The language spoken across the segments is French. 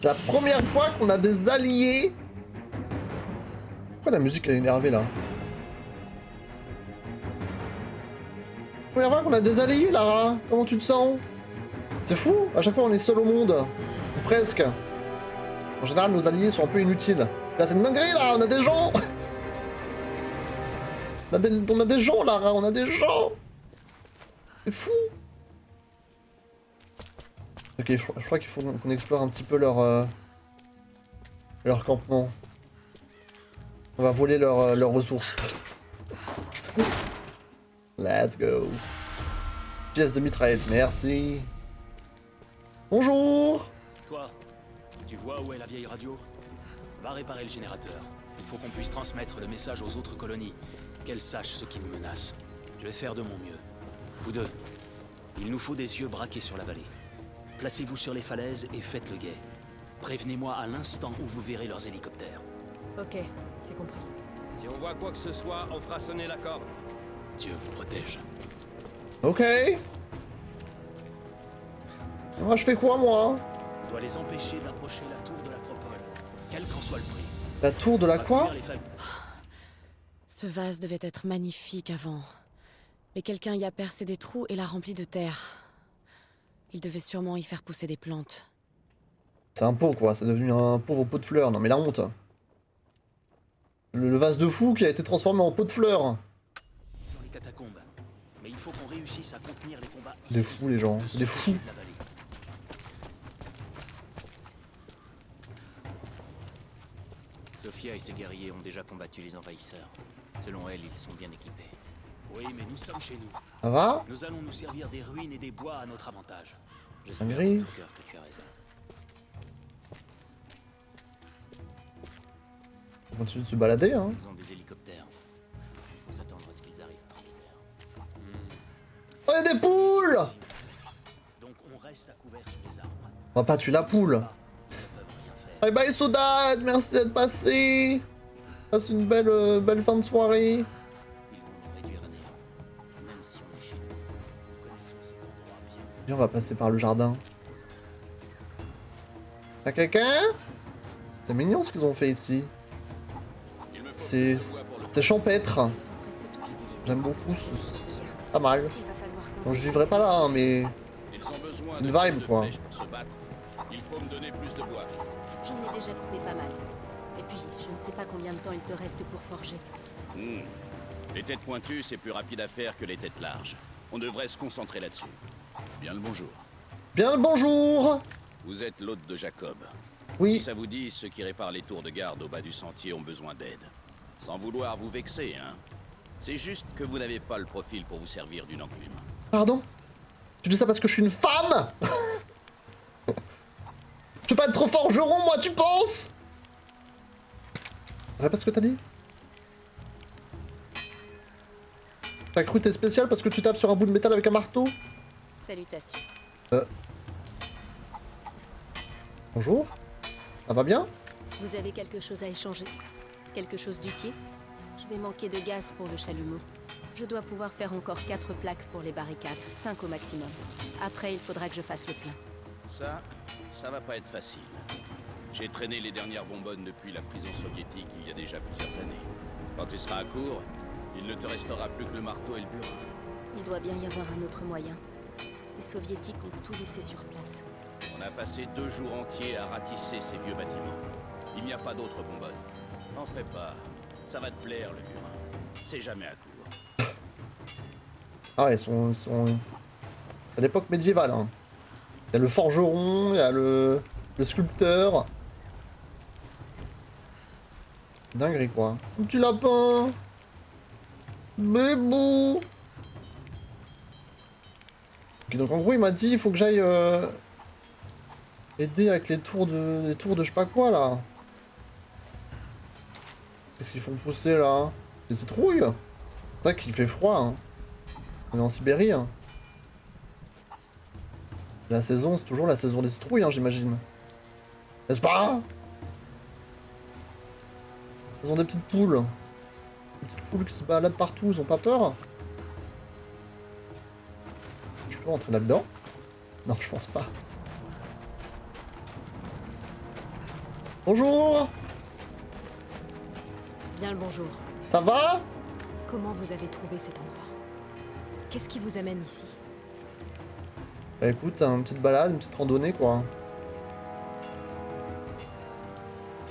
C'est la première fois qu'on a des alliés. Pourquoi la musique est énervée là? Première fois qu'on a des alliés, Lara. Comment tu te sens? C'est fou, à chaque fois on est seul au monde. Ou presque. En général, nos alliés sont un peu inutiles. Là, c'est une dinguerie, là, on a des gens. On a des gens, Lara, on a des gens. C'est fou. Ok, je crois qu'il faut qu'on explore un petit peu leur campement. On va voler leurs ressources. Let's go. Pièce de mitraillette, merci. Bonjour. Toi, tu vois où est la vieille radio? Va réparer le générateur. Il faut qu'on puisse transmettre le message aux autres colonies, qu'elles sachent ce qui nous menace. Je vais faire de mon mieux. Vous deux, il nous faut des yeux braqués sur la vallée. Placez-vous sur les falaises et faites le guet. Prévenez-moi à l'instant où vous verrez leurs hélicoptères. Ok, c'est compris. Si on voit quoi que ce soit, on fera sonner la corde. Dieu vous protège. Ok. Moi, je fais quoi, moi? On doit les empêcher d'approcher la tour de l'Acropole, quel qu'en soit le prix. La tour de la quoi? Ce vase devait être magnifique avant. Mais quelqu'un y a percé des trous et l'a rempli de terre. Il devait sûrement y faire pousser des plantes. C'est un pot, quoi. C'est devenu un pauvre pot de fleurs. Non, mais la honte. Le vase de fou qui a été transformé en pot de fleurs. Dans les catacombes. Mais il faut qu'on réussisse à contenir les combats. Des fous, les gens. C'est des fous. Sophia et ses guerriers ont déjà combattu les envahisseurs. Selon elle, ils sont bien équipés. Oui, mais nous sommes chez nous. Ça va? Nous allons nous servir des ruines et des bois à notre avantage. J'espère Dinguerie. de tout cœur que tu as raison. On continue de se balader, hein. Ils ont des hélicoptères. Il faut s'attendre à ce qu'ils arrivent par les airs. Oh, y a des poules! Donc on reste à couvert sous les arbres. On va pas tuer la poule. Ils ne peuvent rien faire. Bye bye, Soudad! Merci d'être passé! Passe une belle fin de soirée. Ils vont nous réduire à néant. Même si on est chez nous. Nous connaissons cet endroit bien. Viens, on va passer par le jardin. T'as quelqu'un? C'est mignon ce qu'ils ont fait ici. C'est champêtre. Ils sont presque tous utilisés. J'aime beaucoup, c'est pas mal. Il va falloir Bon, je vivrai pas là, hein, mais Ils ont besoin c'est une de vibe, de quoi. flèches pour se battre. Il faut me donner plus de bois. J'en ai déjà coupé pas mal. Et puis, je ne sais pas combien de temps il te reste pour forger. Les têtes pointues, c'est plus rapide à faire que les têtes larges. On devrait se concentrer là-dessus. Bien le bonjour. bien le bonjour. Vous êtes l'hôte de Jacob. Si Oui, ça vous dit, ceux qui réparent les tours de garde au bas du sentier ont besoin d'aide. Sans vouloir vous vexer, hein. C'est juste que vous n'avez pas le profil pour vous servir d'une enclume. pardon? Tu dis ça parce que je suis une femme? Je peux pas être forgeron, moi, tu penses? Répète ce que t'as dit? T'as cru t'es spécial parce que tu tapes sur un bout de métal avec un marteau? Salutations. Bonjour? Ça va bien? Vous avez quelque chose à échanger? Quelque chose d'utile? Je vais manquer de gaz pour le chalumeau. Je dois pouvoir faire encore 4 plaques pour les barricades, 5 au maximum. Après, il faudra que je fasse le plein. Ça va pas être facile. J'ai traîné les dernières bonbonnes depuis la prison soviétique il y a déjà plusieurs années. Quand tu seras à court, il ne te restera plus que le marteau et le burin. Il doit bien y avoir un autre moyen. Les soviétiques ont tout laissé sur place. On a passé 2 jours entiers à ratisser ces vieux bâtiments. Il n'y a pas d'autres bonbonnes. N'en fais pas. Ça va te plaire, le burin. C'est jamais à court. Ah ouais, ils sont à l'époque médiévale, hein. Il y a le forgeron, il y a le sculpteur. Dinguerie, quoi. Un petit lapin. Bébou. Ok, donc en gros, il m'a dit, il faut que j'aille aider avec les tours de je sais pas quoi, là. Qu'est-ce qu'ils font pousser, là? Des citrouilles? C'est vrai qu'il fait froid, hein. On est en Sibérie, hein. La saison, c'est toujours la saison des citrouilles, hein, j'imagine. N'est-ce pas? Ils ont des petites poules. Des petites poules qui se baladent partout, ils ont pas peur? Je peux rentrer là-dedans? Non, je pense pas. Bonjour. Bien le bonjour. Ça va? Comment vous avez trouvé cet endroit? Qu'est-ce qui vous amène ici? Bah écoute, une petite balade, une petite randonnée quoi.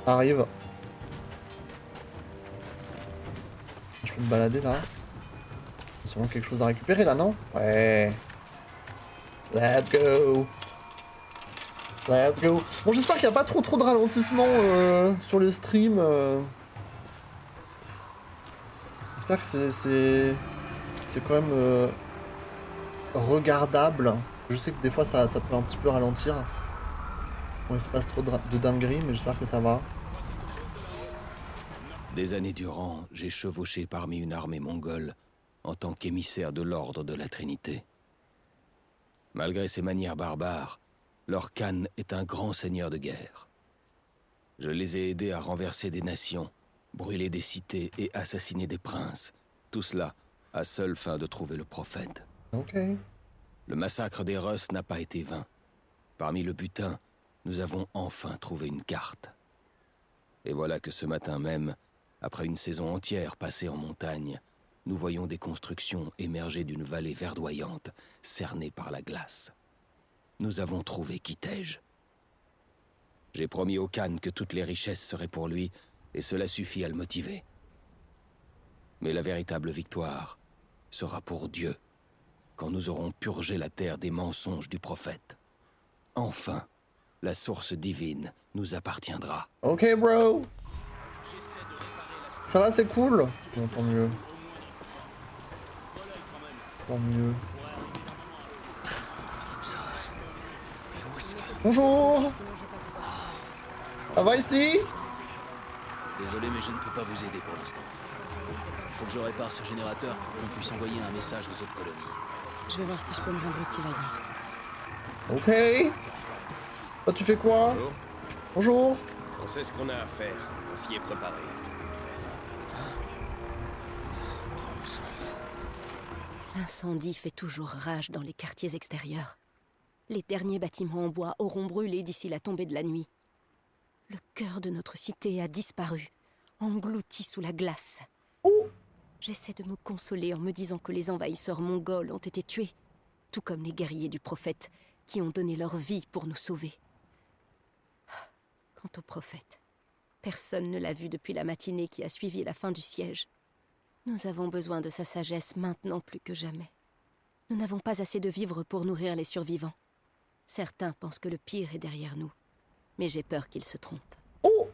Ça arrive. Je peux me balader là. Il y a sûrement quelque chose à récupérer là, non? Ouais. Let's go. Let's go. Bon, j'espère qu'il n'y a pas trop de ralentissement sur les streams. J'espère que c'est quand même regardable. Je sais que des fois ça peut un petit peu ralentir. Bon, il se passe trop de dingueries, mais j'espère que ça va. Des années durant, j'ai chevauché parmi une armée mongole en tant qu'émissaire de l'ordre de la Trinité. Malgré ses manières barbares, leur Khan est un grand seigneur de guerre. Je les ai aidés à renverser des nations, brûler des cités et assassiner des princes. Tout cela à seule fin de trouver le prophète. Ok. Le massacre des Russes n'a pas été vain. Parmi le butin, nous avons enfin trouvé une carte. Et voilà que ce matin même, après une saison entière passée en montagne, nous voyons des constructions émerger d'une vallée verdoyante, cernée par la glace. Nous avons trouvé Kitej. J'ai promis au Khan que toutes les richesses seraient pour lui, et cela suffit à le motiver. Mais la véritable victoire sera pour Dieu, quand nous aurons purgé la terre des mensonges du prophète. Enfin, la source divine nous appartiendra. Ok, bro. Ça va, c'est cool. Bon, tant mieux. Tant mieux. Bonjour. Ça va ici? Désolé, mais je ne peux pas vous aider pour l'instant. Il faut que je répare ce générateur pour qu'on puisse envoyer un message aux autres colonies. Je vais voir si je peux me rendre utile ailleurs. Ok. Toi, tu fais quoi? Bonjour. Bonjour. On sait ce qu'on a à faire. On s'y est préparé. L'incendie fait toujours rage dans les quartiers extérieurs. Les derniers bâtiments en bois auront brûlé d'ici la tombée de la nuit. Le cœur de notre cité a disparu, englouti sous la glace. J'essaie de me consoler en me disant que les envahisseurs mongols ont été tués, tout comme les guerriers du prophète qui ont donné leur vie pour nous sauver. Quant au prophète, personne ne l'a vu depuis la matinée qui a suivi la fin du siège. Nous avons besoin de sa sagesse maintenant plus que jamais. Nous n'avons pas assez de vivres pour nourrir les survivants. Certains pensent que le pire est derrière nous, mais j'ai peur qu'ils se trompent. Oh.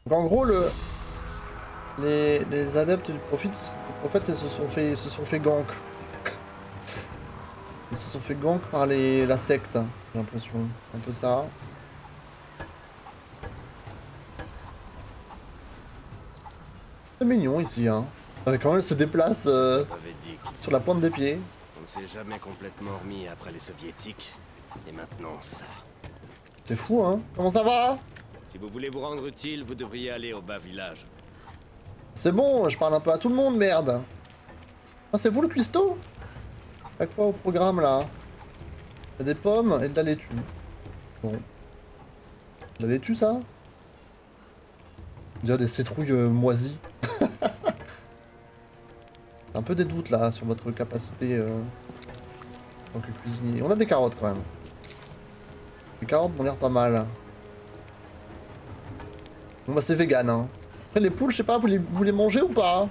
Donc en gros, les adeptes du prophète, ils se sont fait gank. Ils se sont fait gank par la secte, j'ai l'impression. C'est un peu ça. C'est mignon ici, hein. Quand elle se déplace On avait dit sur la pointe des pieds. qu'on ne s'est jamais complètement remis après les soviétiques. Et maintenant, ça. C'est fou, hein. Comment ça va? Si vous voulez vous rendre utile, vous devriez aller au bas village. C'est bon, je parle un peu à tout le monde, merde. Ah, c'est vous le cuistot? Chaque fois au programme, là. Il y a des pommes et de la laitue. Bon. De la laitue, ça? On dirait des citrouilles moisies. J'ai un peu des doutes, là, sur votre capacité en tant que cuisinier. On a des carottes, quand même. Les carottes m'ont l'air pas mal. Bon, bah, c'est vegan, hein. Après, les poules, je sais pas, vous les mangez ou pas?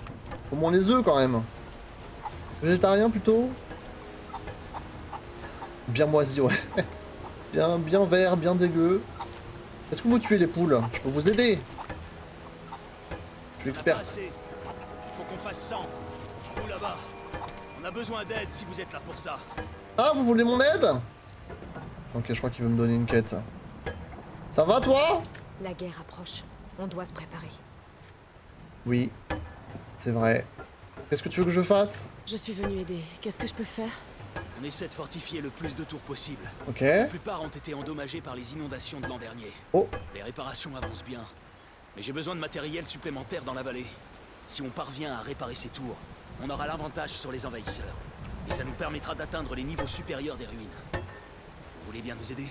Au moins les œufs, quand même. Végétarien, plutôt? Bien moisi, ouais. bien vert, bien dégueu. Est-ce que vous tuez les poules? Je peux vous aider. Je suis experte. Il faut qu'on fasse 100. Vous là-bas. On a besoin d'aide si vous êtes là pour ça. Ah, vous voulez mon aide? Ok, je crois qu'il veut me donner une quête. Ça va, toi? La guerre approche. On doit se préparer. Oui, c'est vrai. Qu'est-ce que tu veux que je fasse? Je suis venue aider. Qu'est-ce que je peux faire? On essaie de fortifier le plus de tours possible. Ok. La plupart ont été endommagés par les inondations de l'an dernier. Oh. Les réparations avancent bien. Mais j'ai besoin de matériel supplémentaire dans la vallée. Si on parvient à réparer ces tours, on aura l'avantage sur les envahisseurs. Et ça nous permettra d'atteindre les niveaux supérieurs des ruines. Vous voulez bien nous aider?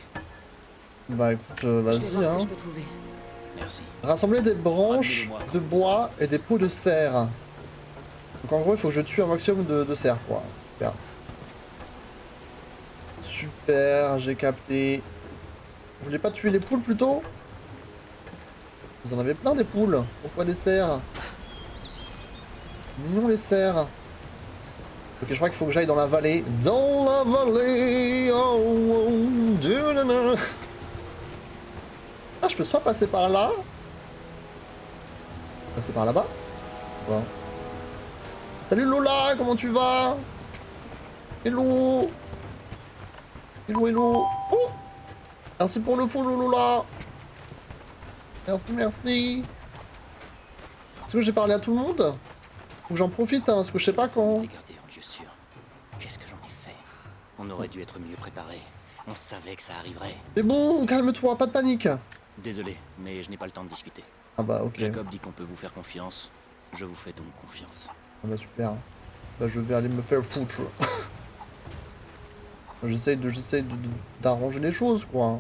Bah écoute, Je vais vas-y, voir ce hein. que je peux trouver. Merci. Rassembler des branches Ramenez-les-moi de quand bois et des peaux de cerf. Donc en gros, il faut que je tue un maximum de cerfs, quoi. Super. Super, j'ai capté. Vous voulez pas tuer les poules plutôt? Vous en avez plein des poules. Pourquoi des cerfs? Mignons les cerfs. Ok, je crois qu'il faut que j'aille dans la vallée. Dans la vallée. Oh, oh, nanana. Ah, je peux soit passer par là. Passer par là-bas. Voilà. Salut Lola, comment tu vas? Hello. Hello, hello. Oh, merci pour le follow Lola. Merci, merci. Est-ce que j'ai parlé à tout le monde? Ou j'en profite, hein, parce que je sais pas quand. Regardez en lieu sûr. Qu'est-ce que j'en ai fait? On aurait dû être mieux préparé. On savait que ça arriverait. C'est bon, calme-toi, pas de panique. Désolé, mais je n'ai pas le temps de discuter. Ah bah ok. Jacob dit qu'on peut vous faire confiance. Je vous fais donc confiance. Ah bah super. Bah je vais aller me faire foutre. J'essaye d'arranger les choses quoi.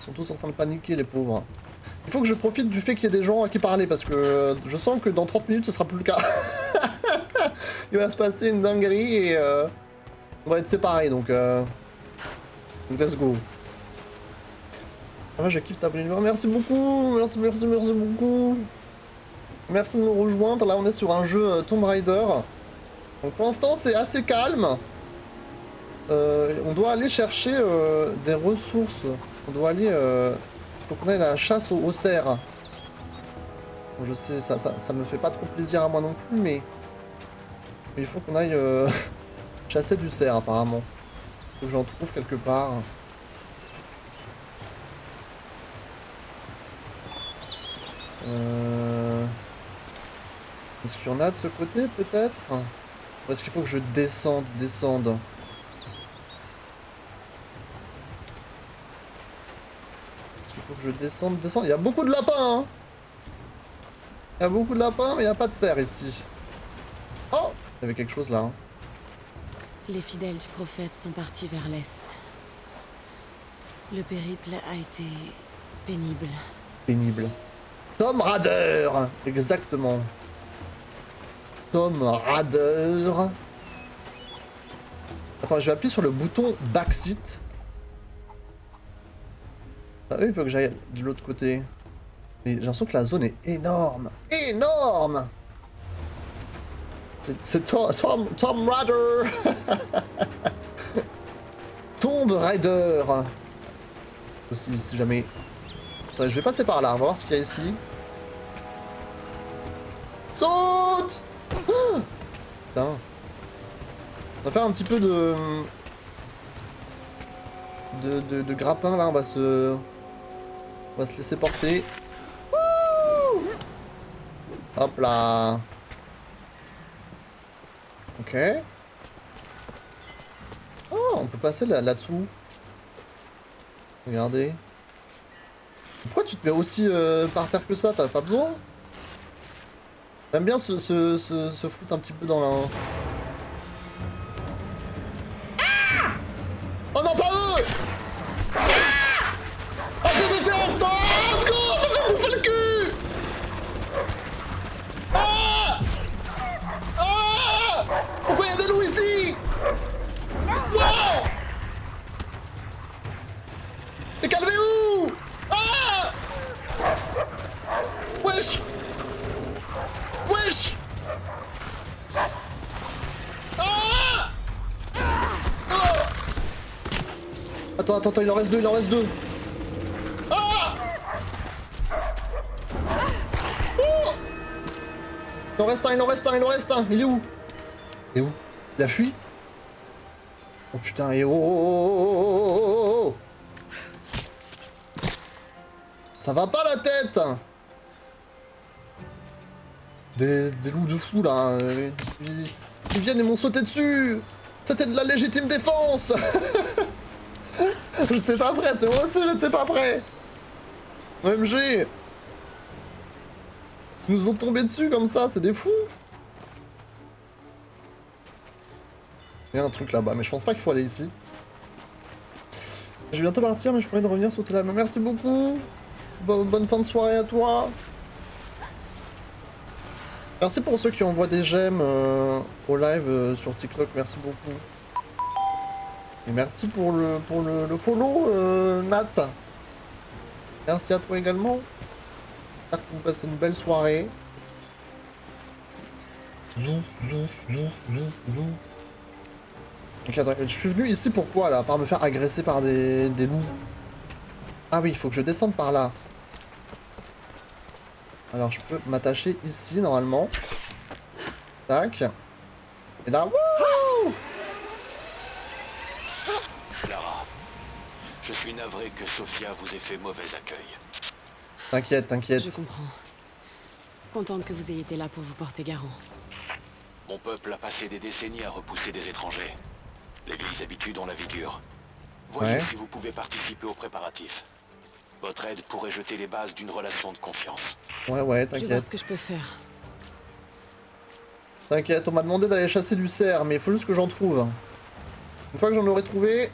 Ils sont tous en train de paniquer les pauvres. Il faut que je profite du fait qu'il y ait des gens à qui parler parce que je sens que dans 30 minutes ce sera plus le cas. Il va se passer une dinguerie et on va être séparés donc let's go. Ah ouais, je kiffe ta bonne humeur. Merci beaucoup, merci beaucoup. Merci de nous rejoindre. Là on est sur un jeu Tomb Raider. Donc pour l'instant c'est assez calme. On doit aller chercher des ressources. On doit aller... faut qu'on aille à la chasse aux cerfs. Bon, je sais, ça me fait pas trop plaisir à moi non plus, mais il faut qu'on aille chasser du cerf apparemment. Faut que j'en trouve quelque part. Est-ce qu'il y en a de ce côté peut-être? Ou est-ce qu'il faut que je descende? Il faut que je descende. Il y a beaucoup de lapins, hein. Il y a beaucoup de lapins, mais il n'y a pas de cerf ici. Oh, il y avait quelque chose là. Hein. Les fidèles du prophète sont partis vers l'est. Le périple a été pénible. Pénible. Tom Raider, exactement. Tom Raider. Attends, je vais appuyer sur le bouton backseat. Ah oui, il faut que j'aille de l'autre côté. Mais j'ai l'impression que la zone est énorme. Énorme. C'est Tom Raider. Tomb Raider. Aussi, si jamais... Attends, je vais passer par là, on va voir ce qu'il y a ici. Saute. Ah, putain. On va faire un petit peu de grappin là, on va se laisser porter. Wouh. Hop là. Ok. Oh, on peut passer là-dessous. Regardez. Pourquoi tu te mets aussi par terre que ça? T'as pas besoin? J'aime bien se foutre un petit peu dans la... Ah! Oh non, pas eux! Ah! Oh, je déteste! Oh, let's go! On va se bouffer le cul! Ah! Ah! Pourquoi il y a des loups ici? Wow! Mais calmez-vous! Ah! Wesh! Wesh! Ah! Oh! Attends, il en reste deux, Ah! Oh! Il en reste un. Il est où? Il a fui? Oh putain, et oh! Ça va pas la tête! Des loups de fou là, ils viennent et m'ont sauté dessus. C'était de la légitime défense. J'étais pas prêt, moi aussi j'étais pas prêt. OMG. Ils nous ont tombé dessus comme ça, c'est des fous. Il y a un truc là-bas, mais je pense pas qu'il faut aller ici. Je vais bientôt partir, mais je pourrais revenir sauter la main. Merci beaucoup. bonne fin de soirée à toi. Merci pour ceux qui envoient des j'aime au live sur TikTok, merci beaucoup. Et merci pour le follow, Nat. Merci à toi également. J'espère que vous passez une belle soirée. Zou. Ok, attends, je suis venu ici pourquoi là? À part me faire agresser par des loups. Ah oui, il faut que je descende par là. Alors je peux m'attacher ici normalement. Tac. Et là, wouhou! Clara, je suis navré que Sophia vous ait fait mauvais accueil. T'inquiète, t'inquiète. Je comprends. Contente que vous ayez été là pour vous porter garant. Mon peuple a passé des décennies à repousser des étrangers. Les vieilles habitudes ont la vie dure. Voyez Ouais. si vous pouvez participer aux préparatifs. Votre aide pourrait jeter les bases d'une relation de confiance. Ouais, Je vais voir t'inquiète. ce que je peux faire. T'inquiète, on m'a demandé d'aller chasser du cerf, mais il faut juste que j'en trouve. Une fois que j'en aurai trouvé...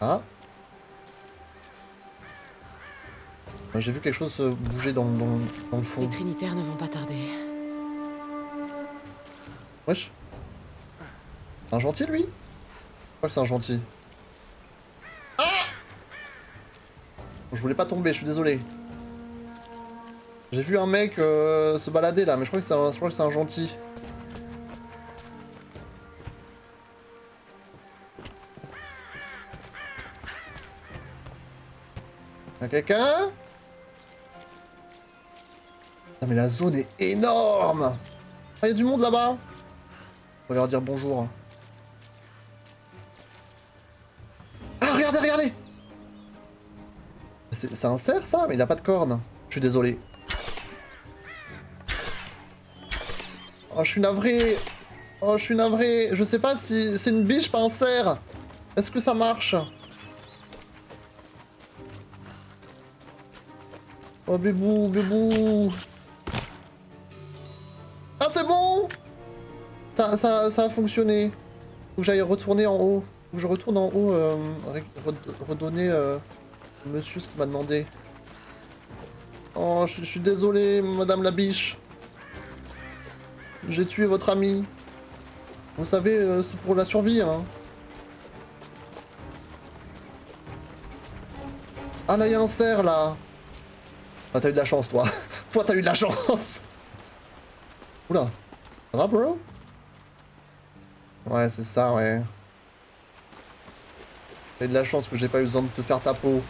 Ah. J'ai vu quelque chose bouger dans le fond. Les Trinitaires ne vont pas tarder. Wesh. C'est un gentil, lui? Je crois que c'est un gentil. Ah! Je voulais pas tomber, je suis désolé. J'ai vu un mec se balader là, mais je crois que c'est un gentil. Y'a quelqu'un? Ah mais la zone est énorme! Ah, y'a du monde là-bas! On va leur dire bonjour. Ah, regardez, regardez! C'est un cerf ça? Mais il a pas de cornes. Je suis désolé. Oh, je suis navré. Oh, je suis navré. Je sais pas si c'est une biche, pas un cerf. Est-ce que ça marche? Oh, bébou, bébou. Ah, c'est bon! Ça a fonctionné. Faut que j'aille retourner en haut. Faut que je retourne en haut, redonner monsieur ce qu'il m'a demandé. Oh, je suis désolé, madame la biche. J'ai tué votre ami. Vous savez, c'est pour la survie, hein. Ah, là, il y a un cerf, là. Ah, t'as eu de la chance, toi. Toi, t'as eu de la chance. Oula. Ça va, bro? Ouais, c'est ça, ouais. T'as eu de la chance que j'ai pas eu besoin de te faire ta peau.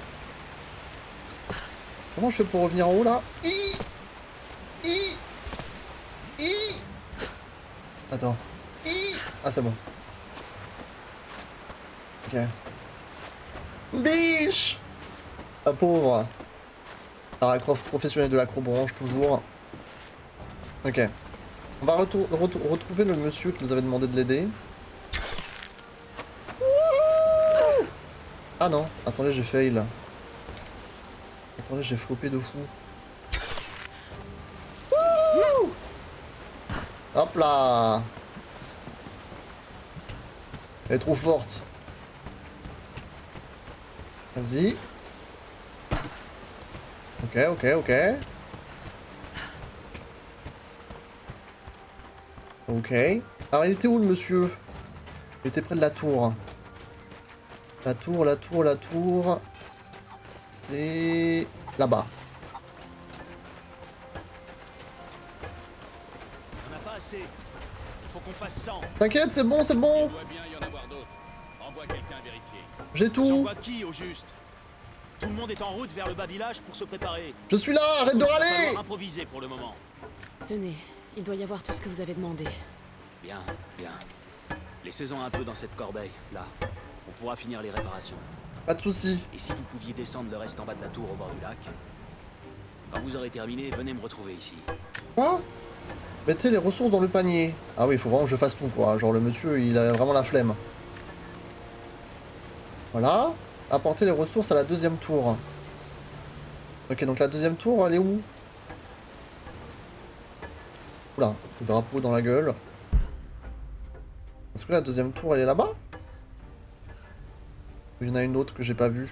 Comment je fais pour revenir en haut, là? Attends. Ah, c'est bon. Ok. Biche! La pauvre. Lara Croft, professionnelle de l'acrobranche, toujours. Ok. On va retrouver le monsieur qui nous avait demandé de l'aider. Ah non, attendez, j'ai fail. Attendez, j'ai flopé de fou. Wouh! Hop là! Elle est trop forte. Vas-y. Ok, ok, ok. Ok. Alors, il était où le monsieur? Il était près de la tour. La tour. C'est... là-bas. On n'a pas assez. Il faut qu'on fasse 100. T'inquiète, c'est bon, c'est bon. Il doit bien y en avoir d'autres. Envoie quelqu'un vérifier. J'ai tout. J'envoie qui au juste? Tout le monde est en route vers le bas village pour se préparer. Je suis là, arrête de Il va râler. falloir improviser pour le moment. Tenez, il doit y avoir tout ce que vous avez demandé. Bien, bien. Laissez-en un peu dans cette corbeille, là. On pourra finir les réparations. Pas de soucis. Et si vous pouviez descendre le reste en bas de la tour au bord du lac? Quand vous aurez terminé, venez me retrouver ici. Quoi? Mettez les ressources dans le panier. Ah oui, il faut vraiment que je fasse tout, quoi. Genre, le monsieur, il a vraiment la flemme. Voilà. Apporter les ressources à la deuxième tour. Ok, donc la deuxième tour, elle est où? Oula, le drapeau dans la gueule. Est-ce que la deuxième tour, elle est là-bas? Ou il y en a une autre que j'ai pas vue?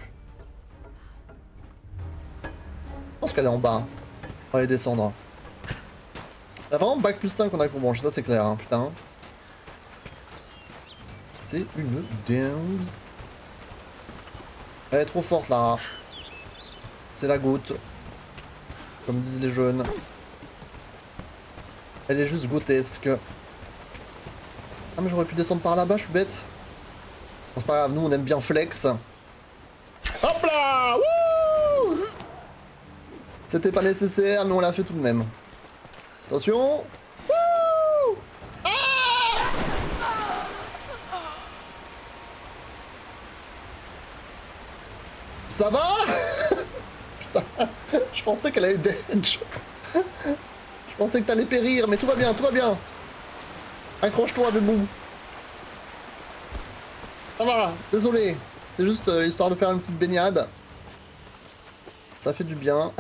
pense qu'elle est en bas. On va aller descendre. Là vraiment bac plus 5 en accrobranche, ça c'est clair, hein, putain. C'est une dingue. Elle est trop forte là. C'est la goutte. Comme disent les jeunes. Elle est juste grotesque. Ah mais j'aurais pu descendre par là-bas, je suis bête. Bon, c'est pas grave, nous on aime bien flex. Hop là, wouh! C'était pas nécessaire, mais on l'a fait tout de même. Attention. Wouh! Ah! Ça va? Putain, je pensais qu'elle allait dodge. Je pensais que t'allais périr, mais tout va bien, tout va bien. Accroche-toi, Bébou. Ça va, désolé. C'était juste histoire de faire une petite baignade. Ça fait du bien.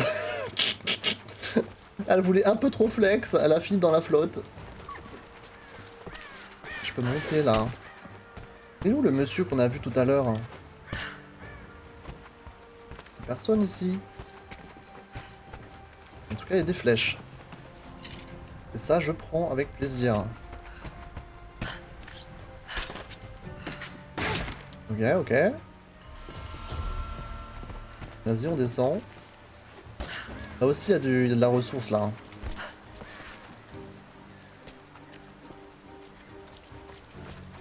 Elle voulait un peu trop flex, elle a fini dans la flotte. Je peux monter là. Il est où le monsieur qu'on a vu tout à l'heure? Personne ici. En tout cas, il y a des flèches. Et ça, je prends avec plaisir. Ok, ok. Vas-y, on descend. Là aussi, il y a de la ressource, là.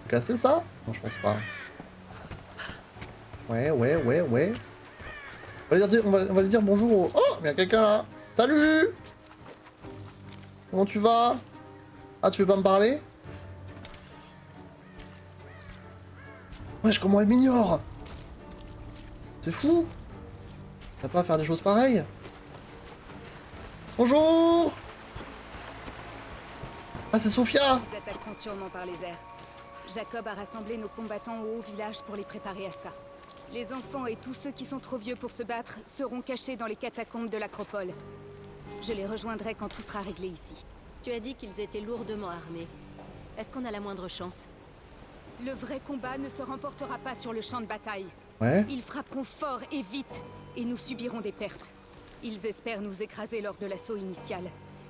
Casser ça? Non, je pense pas. Ouais. On va lui dire bonjour. Oh, il y a quelqu'un là. Salut! Comment tu vas? Ah, tu veux pas me parler? Wesh, comment elle m'ignore? C'est fou! T'as pas à faire des choses pareilles? Bonjour! Ah, c'est Sophia! Nous attaquerons sûrement par les airs. Jacob a rassemblé nos combattants au haut village pour les préparer à ça. Les enfants et tous ceux qui sont trop vieux pour se battre seront cachés dans les catacombes de l'acropole. Je les rejoindrai quand tout sera réglé ici. Tu as dit qu'ils étaient lourdement armés. Est-ce qu'on a la moindre chance? Le vrai combat ne se remportera pas sur le champ de bataille. Ouais. Ils frapperont fort et vite, et nous subirons des pertes. Ils espèrent nous écraser lors de l'assaut initial,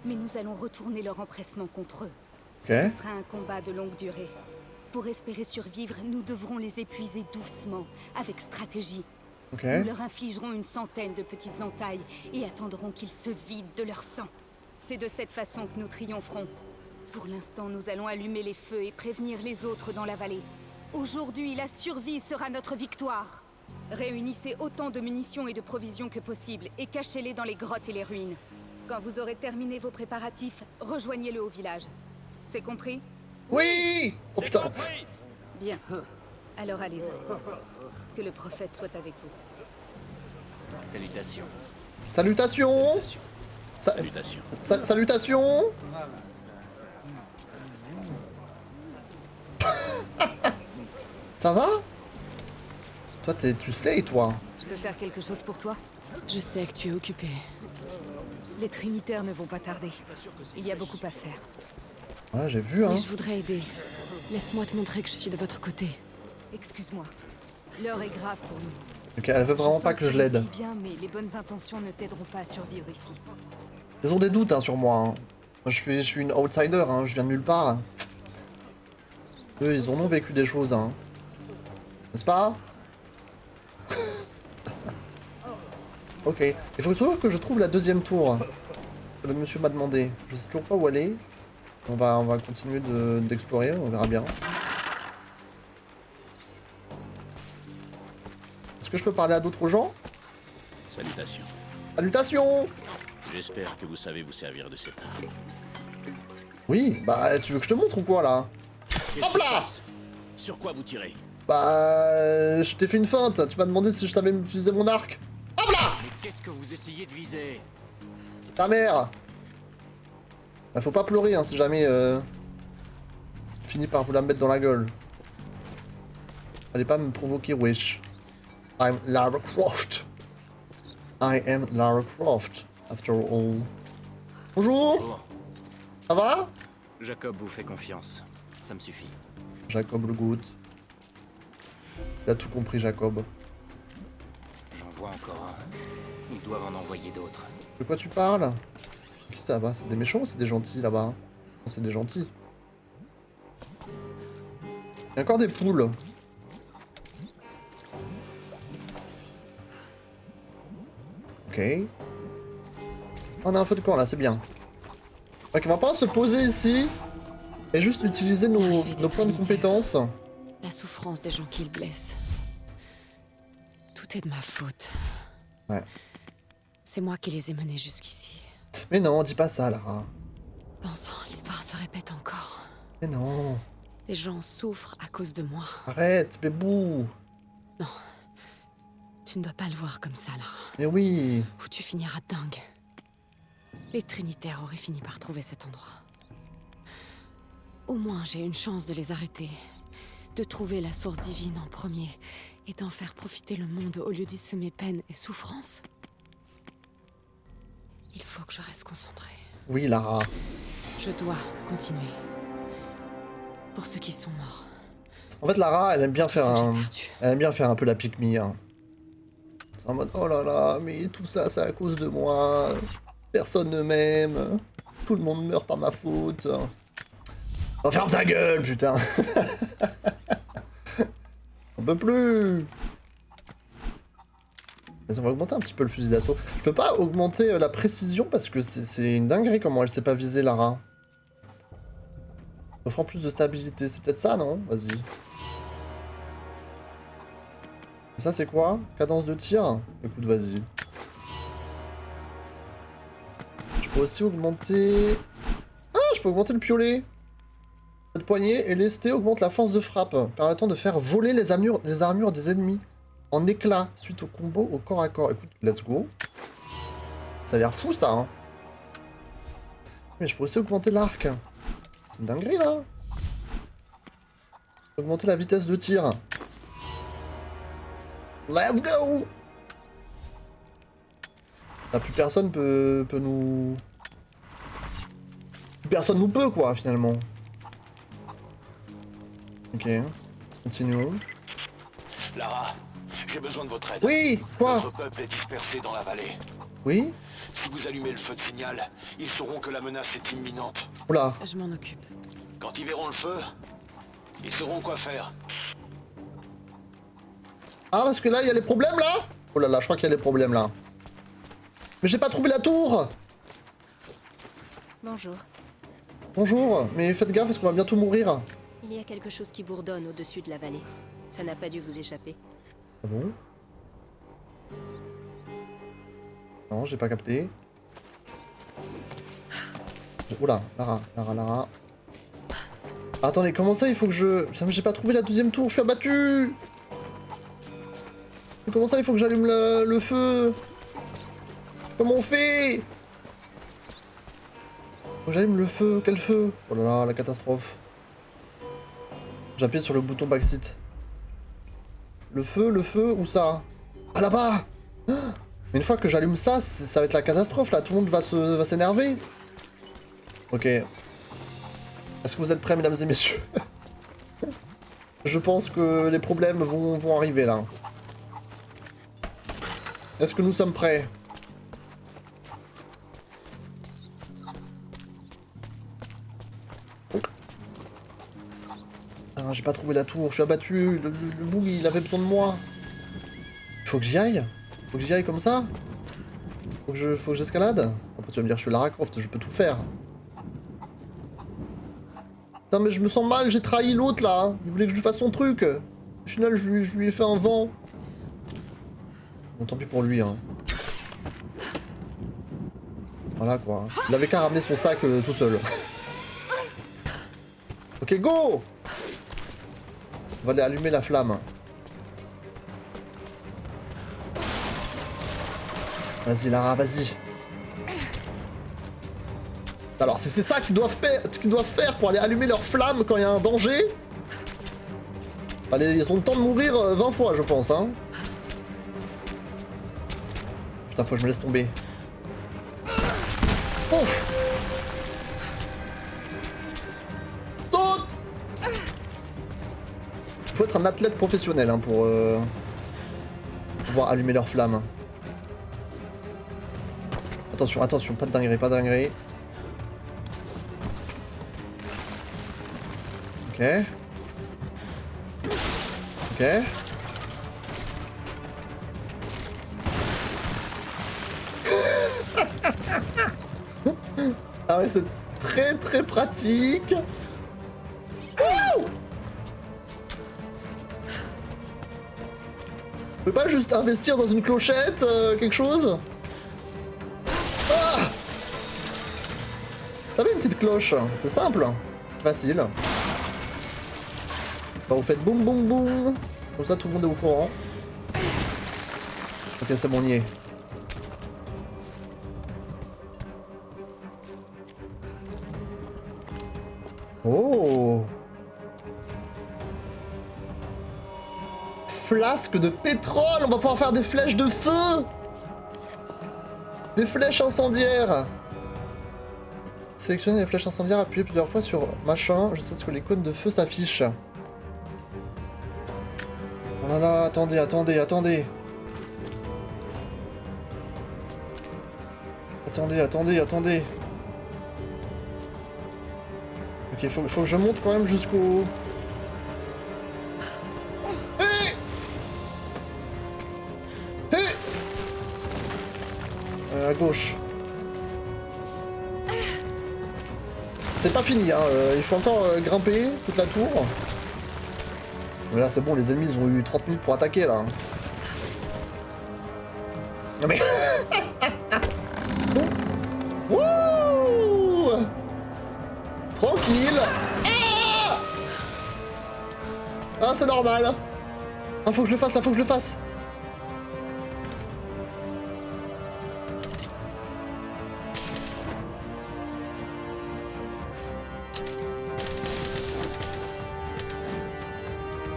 mais nous allons retourner leur empressement contre eux. Ok. Ce sera un combat de longue durée. Pour espérer survivre, nous devrons les épuiser doucement, avec stratégie. Ok. Nous leur infligerons une centaine de petites entailles et attendrons qu'ils se vident de leur sang. C'est de cette façon que nous triompherons. Pour l'instant, nous allons allumer les feux et prévenir les autres dans la vallée. Aujourd'hui, la survie sera notre victoire. Réunissez autant de munitions et de provisions que possible et cachez-les dans les grottes et les ruines. Quand vous aurez terminé vos préparatifs, rejoignez-le au village. C'est compris? Oui! Oh putain! Bien. Alors allez-y. Que le prophète soit avec vous. Salutations. Salutations! Salutations. Salutations! Ça va? Toi, tu slay, toi? Je peux faire quelque chose pour toi? Je sais que tu es occupé. Les Trinitaires ne vont pas tarder. Il y a beaucoup à faire. Ouais, j'ai vu, hein. Mais je voudrais aider. Laisse-moi te montrer que je suis de votre côté. Excuse-moi. L'heure est grave pour nous. Ok, elle veut vraiment sens pas que je l'aide. tu vis bien, mais les bonnes intentions ne t'aideront pas à survivre ici. Ils ont des doutes, hein, sur moi, hein. Moi, je suis une outsider, hein. Je viens de nulle part. Eux, ils en ont vécu des choses, hein. N'est-ce pas? Ok. Il faut toujours que je trouve la deuxième tour. Que le monsieur m'a demandé. Je sais toujours pas où aller. On va continuer d'explorer, on verra bien. Est-ce que je peux parler à d'autres gens? Salutations. Salutations! J'espère que vous savez vous servir de cette arme. Oui, bah tu veux que je te montre ou quoi là? Hop là! Sur quoi vous tirez? Bah je t'ai fait une feinte, tu m'as demandé si je savais utiliser mon arc. Hop là! Mais qu'est-ce que vous essayez de viser? Ta mère! Bah, faut pas pleurer hein, si jamais finit par vous la mettre dans la gueule. Allez pas me provoquer, wesh. I'm Lara Croft. I am Lara Croft, after all. Bonjour! Ça va? Jacob vous fait confiance. Ça me suffit. Jacob le Goût. Il a tout compris, Jacob. J'en vois encore un. Ils doivent en envoyer d'autres. De quoi tu parles? Qui ça va? C'est des méchants ou c'est des gentils là-bas? Non, c'est des gentils. Il y a encore des poules. Ok. On a un feu de camp là, c'est bien. Ok, on va pas se poser ici et juste utiliser nos points de compétences. La souffrance des gens qu'ils blessent. Tout est de ma faute. Ouais. C'est moi qui les ai menés jusqu'ici. Mais non, dis pas ça, Lara. Bon sang, l'histoire se répète encore. Mais non. Les gens souffrent à cause de moi. Arrête, bébou. Non. Tu ne dois pas le voir comme ça, Lara. Mais oui. Ou tu finiras dingue. Les Trinitaires auraient fini par trouver cet endroit. Au moins, j'ai une chance de les arrêter. De trouver la source divine en premier. Et d'en faire profiter le monde au lieu d'y semer peine et souffrance. Il faut que je reste concentrée. Oui, Lara. Je dois continuer. Pour ceux qui sont morts. En fait, Lara, elle aime bien faire J'ai un... perdu. Elle aime bien faire un peu la pique-me. Hein. C'est en mode, oh là là, mais tout ça, c'est à cause de moi. Personne ne m'aime. Tout le monde meurt par ma faute. Oh, ferme ta gueule, putain. On peut plus. Vas-y, on va augmenter un petit peu le fusil d'assaut. Je peux pas augmenter la précision parce que c'est une dinguerie comment elle sait pas viser Lara. Offrant plus de stabilité, c'est peut-être ça, non? Vas-y. Ça, c'est quoi? Cadence de tir? Écoute, vas-y. Je peux aussi augmenter... Ah, je peux augmenter le piolet. Cette poignée et lesté augmente la force de frappe, permettant de faire voler les armures des ennemis en éclats suite au combo au corps à corps. Écoute, let's go. Ça a l'air fou, ça, hein. Mais je peux aussi augmenter l'arc. C'est une dinguerie, là. Augmenter la vitesse de tir. Let's go! Là, plus personne peut nous... Plus personne nous peut, quoi, finalement. Ok. Continuons. Lara, j'ai besoin de votre aide. Oui! Quoi? Notre peuple est dispersé dans la vallée. Oui? Si vous allumez le feu de signal, ils sauront que la menace est imminente. Oula. Je m'en occupe. Quand ils verront le feu, ils sauront quoi faire. Ah, parce que là, il y a les problèmes, là? Oh là là, je crois qu'il y a les problèmes, là. Mais j'ai pas trouvé la tour! Bonjour. Bonjour, mais faites gaffe parce qu'on va bientôt mourir. Il y a quelque chose qui bourdonne au-dessus de la vallée. Ça n'a pas dû vous échapper. Ah bon? Non, j'ai pas capté. Oula, Lara. Attendez, comment ça, il faut que je... Putain, mais j'ai pas trouvé la deuxième tour, je suis abattu! Mais comment ça, il faut que j'allume le feu? Comment on fait? Faut que j'allume le feu, quel feu? Oh là là, la catastrophe. J'appuie sur le bouton backseat. Le feu, où ça? Ah, là-bas! Mais une fois que j'allume ça, ça va être la catastrophe, là. Tout le monde va s'énerver. Ok. Est-ce que vous êtes prêts, mesdames et messieurs? Je pense que les problèmes vont arriver, là. Est-ce que nous sommes prêts? Ah, j'ai pas trouvé la tour, je suis abattu. Le boug, il avait besoin de moi. Faut que j'y aille? Faut que j'y aille comme ça? Faut que j'escalade? Après tu vas me dire, je suis Lara Croft, je peux tout faire. Putain, mais je me sens mal, j'ai trahi l'autre là. Il voulait que je lui fasse son truc. Au final, je lui ai fait un vent. Bon, tant pis pour lui, hein. Voilà quoi. Il avait qu'à ramener son sac tout seul. Ok, go! On va aller allumer la flamme. Vas-y, Lara, vas-y. Alors, si c'est ça qu'ils doivent faire pour aller allumer leur flamme quand il y a un danger... Allez, ils ont le temps de mourir 20 fois, je pense, hein. Putain, faut que je me laisse tomber. Ouf! Saute! Faut être un athlète professionnel, hein, pour pouvoir allumer leur flamme. Attention, attention, pas de dinguerie, pas de dinguerie. Ok. Ok. Ah ouais, c'est très très pratique. Wouh! On peut pas juste investir dans une clochette, quelque chose? Ah! Ça met une petite cloche, c'est simple, facile. Bah, vous faites boum boum boum, comme ça tout le monde est au courant. Ok, c'est bon, on y est. Oh! Flasque de pétrole! On va pouvoir faire des flèches de feu! Des flèches incendiaires! Sélectionnez les flèches incendiaires, appuyez plusieurs fois sur machin, jusqu'à ce que l'icône de feu s'affiche. Oh là là, attendez, attendez, attendez! Attendez, attendez, attendez! Ok, faut que je monte quand même jusqu'au... Hé! Hé! À gauche. C'est pas fini, hein. Il faut encore grimper toute la tour. Mais là, c'est bon, les ennemis ils ont eu 30 minutes pour attaquer, là. Non mais... Wouh! Tranquille. Ah, c'est normal. Ah, faut que je le fasse, là, faut que je le fasse.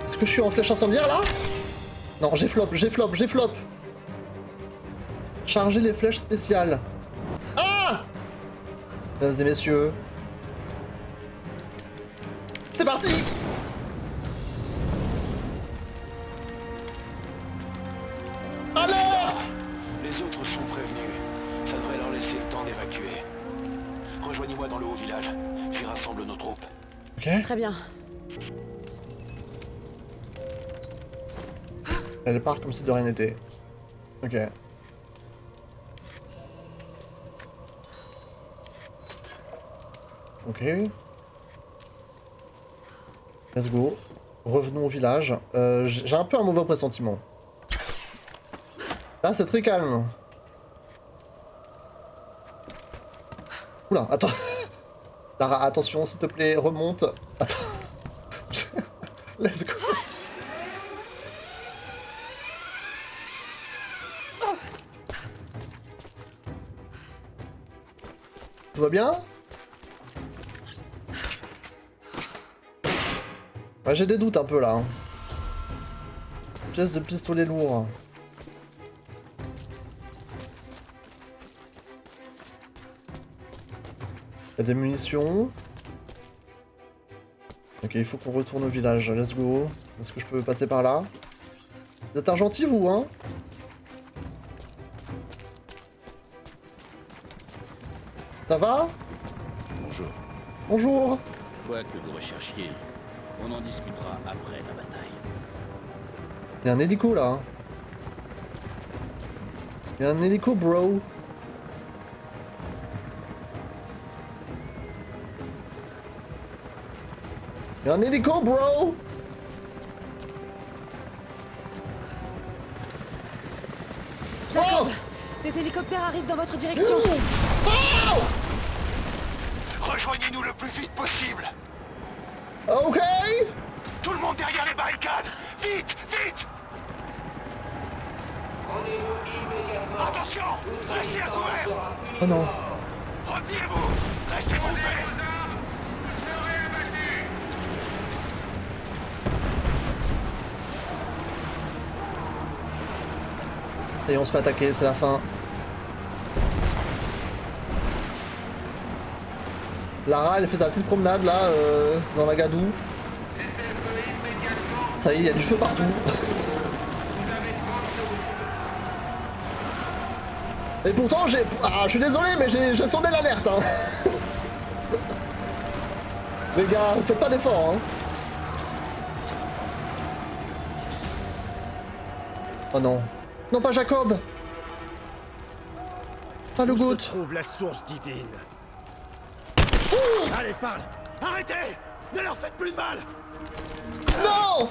Est-ce que je suis en flèche incendiaire, là? Non, j'ai flop, j'ai flop, j'ai flop. Charger les flèches spéciales. Ah! Mesdames et messieurs. C'est parti! Alerte! Les autres sont prévenus. Ça devrait leur laisser le temps d'évacuer. Rejoignez-moi dans le haut village. J'y rassemble nos troupes. Ok. Très bien. Elle part comme si de rien n'était. Ok. Ok. Let's go. Revenons au village. J'ai un peu un mauvais pressentiment. Là, c'est très calme. Oula, attends. Lara, attention, s'il te plaît, remonte. Attends. Let's go. Tout va bien? Ouais, j'ai des doutes un peu là. Hein. Pièce de pistolet lourd. Il y a des munitions. Ok, il faut qu'on retourne au village. Let's go. Est-ce que je peux passer par là? Vous êtes un gentil, vous, hein? Ça va? Bonjour. Bonjour. Quoi que vous recherchiez, on en discutera après la bataille. Il y a un hélico là. Il y a un hélico, bro. Il y a un hélico, bro. Jacob, des hélicoptères arrivent dans votre direction. Oh! Rejoignez-nous le plus vite possible. Ok. Tout le monde derrière les barricades. Vite, vite. Attention, restez à couvert. Oh non. Repliez-vous. Restez groupés. Et on se fait attaquer, c'est la fin. Lara, elle fait sa petite promenade là, dans la gadoue. Ça y est, il y a du feu partout. Et pourtant, j'ai... Ah, je suis désolé, mais j'ai sonné l'alerte, hein. Les gars, faites pas d'efforts, hein. Oh non. Non, pas Jacob. Pas le goût. Trouve la source divine. Ouh. Allez, parle. Arrêtez. Ne leur faites plus de mal. Non.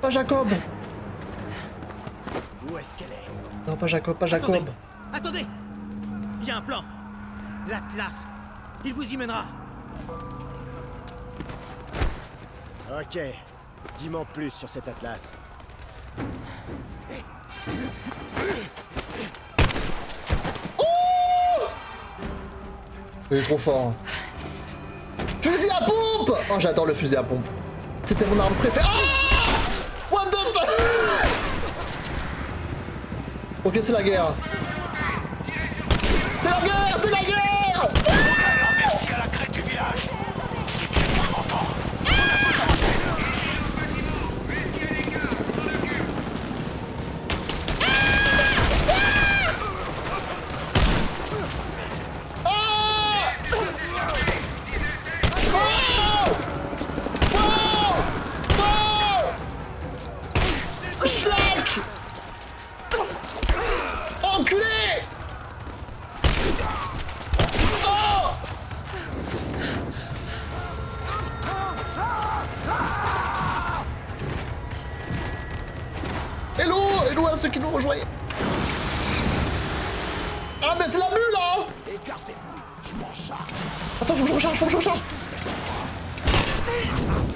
Pas Jacob. Où est-ce qu'elle est? Non, pas Jacob, pas Jacob. Attendez. Il y a un plan. L'Atlas. Il vous y mènera. Ok. Dis-moi plus sur cet Atlas. Il est trop fort. Fusil à pompe. Oh, j'adore le fusil à pompe. C'était mon arme préférée. Ah, what the fuck. Ok, c'est la guerre. C'est la guerre, c'est la guerre. Merci à la crête du village. Schlag. Enculé. Oh. Hello, hello à ceux qui nous rejoignent. Ah mais c'est la mule là. Écartez-vous, je m'en charge. Attends, faut que je recharge, faut que je recharge.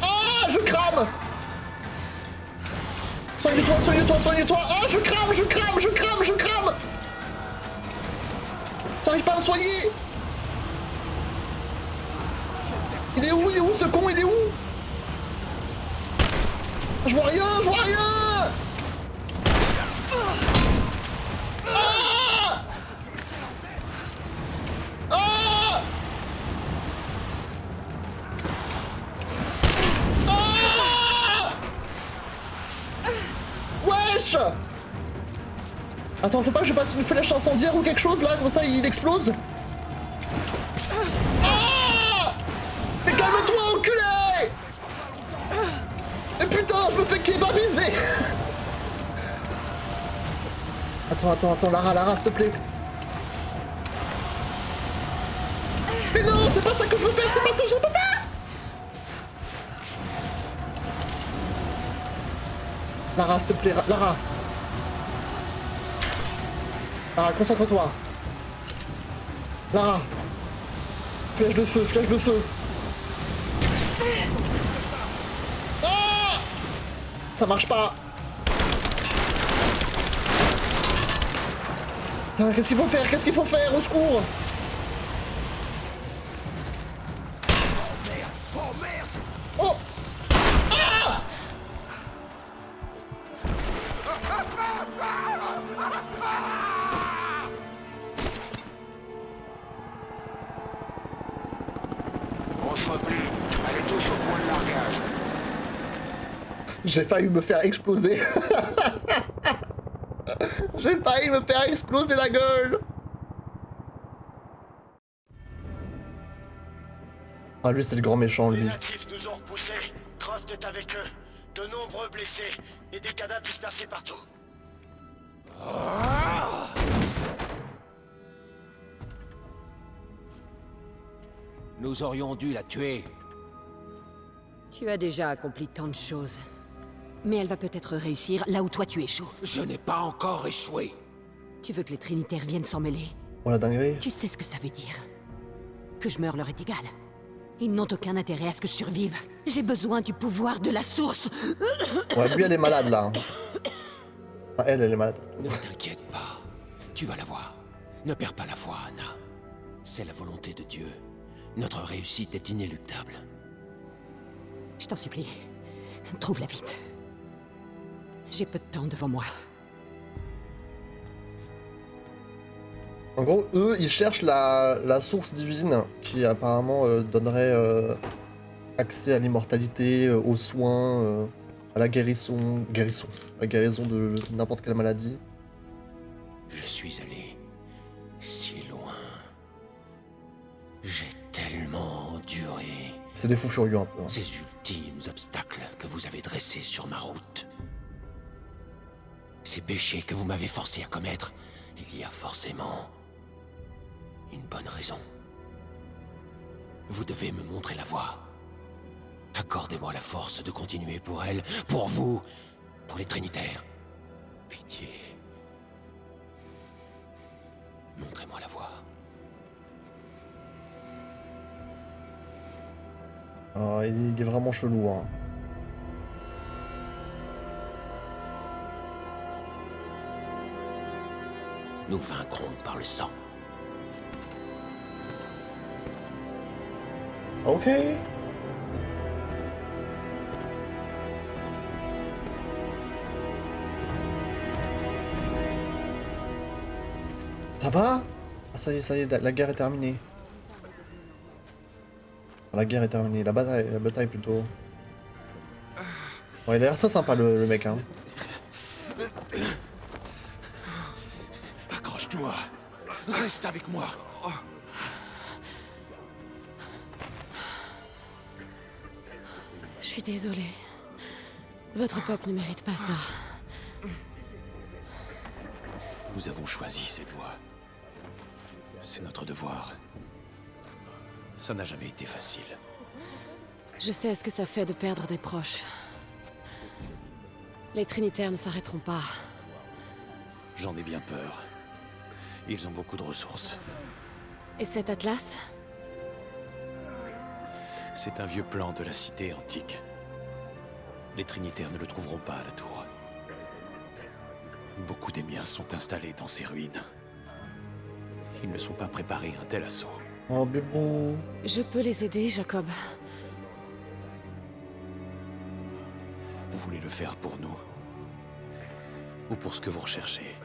Ah, je crame. Soigne-toi, soigne-toi, soigne-toi. Ah, je crame, je crame, je crame, je crame. T'arrives pas à me soigner. Il est où ce con, il est où? Je vois rien, je vois rien. Ah. Ah. Ah. Wesh. Attends, faut pas que je fasse une flèche incendiaire ou quelque chose là, comme ça il explose. Ah. Mais calme-toi, enculé. Et putain, je me fais kebabiser. Attends, Lara, s'il te plaît. Mais non, c'est pas ça que je veux faire, c'est pas ça que je veux faire. Lara, s'il te plaît, Lara. Lara, concentre-toi. Lara. Flèche de feu, flèche de feu. Ah. Ça marche pas. Qu'est-ce qu'il faut faire? Qu'est-ce qu'il faut faire? Au secours! Oh! Ah! On se replie. Allez tous au point de largage. J'ai failli me faire exploser. J'ai failli me faire exploser la gueule. Ah, lui, c'est le grand méchant, Les lui. natifs nous ont repoussés. Croft est avec eux. De nombreux blessés et des cadavres dispersés partout. Nous aurions dû la tuer. Tu as déjà accompli tant de choses. Mais elle va peut-être réussir là où toi tu échoues. Je n'ai pas encore échoué. Tu veux que les Trinitaires viennent s'en mêler? Oh la dinguerie. Tu sais ce que ça veut dire. Que je meure leur est égal. Ils n'ont aucun intérêt à ce que je survive. J'ai besoin du pouvoir de la source. Ouais, lui, elle est malade, là. Ah, elle est malade. Ne t'inquiète pas. Tu vas la voir. Ne perds pas la foi, Anna. C'est la volonté de Dieu. Notre réussite est inéluctable. Je t'en supplie. Trouve-la vite. J'ai peu de temps devant moi. En gros, eux, ils cherchent la source divine qui apparemment donnerait accès à l'immortalité, aux soins, à la guérison, la guérison de n'importe quelle maladie. Je suis allé J'ai tellement enduré C'est des fous furieux un peu. Hein. ces ultimes obstacles que vous avez dressés sur ma route. Ces péchés que vous m'avez forcé à commettre, il y a forcément une bonne raison. Vous devez me montrer la voie. Accordez-moi la force de continuer pour elle, pour vous, pour les Trinitaires. Pitié. Montrez-moi la voie. Ah, il est vraiment chelou. Hein. Nous vaincrons par le sang. Ok. Ça va? Ah ça y est, la guerre est terminée. La guerre est terminée, la bataille plutôt. Bon, il a l'air très sympa le mec hein. Accroche-toi. Reste avec moi. Je suis désolée. Votre peuple ne mérite pas ça. Nous avons choisi cette voie. C'est notre devoir. Ça n'a jamais été facile. Je sais ce que ça fait de perdre des proches. Les Trinitaires ne s'arrêteront pas. J'en ai bien peur. Ils ont beaucoup de ressources. Et cet atlas? C'est un vieux plan de la cité antique. Les Trinitaires ne le trouveront pas à la tour. Beaucoup des miens sont installés dans ces ruines. Ils ne sont pas préparés à un tel assaut. Oh bébou. Je peux les aider, Jacob. Vous voulez le faire pour nous? Ou pour ce que vous recherchez?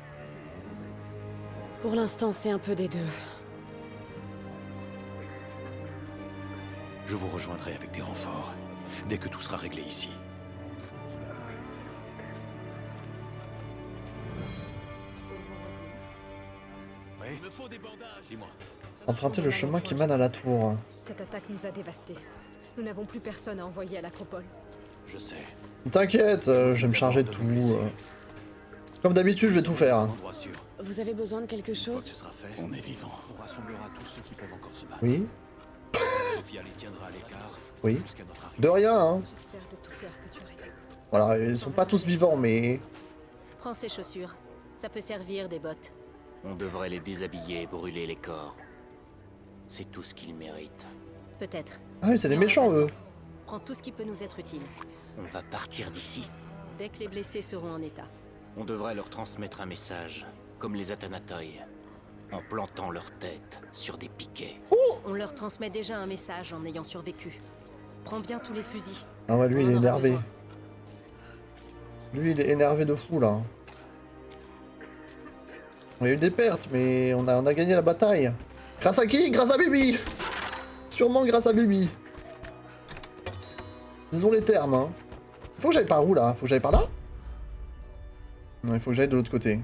Pour l'instant, c'est un peu des deux. Je vous rejoindrai avec des renforts, dès que tout sera réglé ici. Oui? Il me faut des bandages. Dis-moi. Emprunter le chemin qui mène à la tour. Cette attaque nous a dévastés. Nous n'avons plus personne à envoyer à l'Acropole. Je sais. T'inquiète, je vais me charger de tout. Comme d'habitude, je vais tout faire. hein. Endroit sûr. Vous avez besoin de quelque Une fois chose? que ce sera fait, on est vivant. On rassemblera tous ceux qui peuvent encore se battre. Oui, Sophia les tiendra à l'écart oui. jusqu'à notre arrivée. De rien, hein. J'espère de tout cœur que tu as raison. Voilà, ils sont pas tous vivants, mais... Prends ces chaussures. Ça peut servir des bottes. On devrait les déshabiller et brûler les corps. C'est tout ce qu'ils méritent. Peut-être. Ah oui, c'est des méchants, eux. Prends tout ce qui peut nous être utile. On va partir d'ici. Dès que les blessés seront en état. On devrait leur transmettre un message, comme les Athanatoi, en plantant leur tête sur des piquets. On leur transmet déjà un message en ayant survécu. Prends bien tous les fusils. Ah ouais, lui, il est On en aura énervé. besoin. Lui, il est énervé de fou, là. On a eu des pertes, mais on a gagné la bataille. Grâce à qui? Grâce à Bibi. Sûrement grâce à Bibi. Disons les termes, hein. Faut que j'aille par où, là? Faut que j'aille par là? Non, il faut que j'aille de l'autre côté.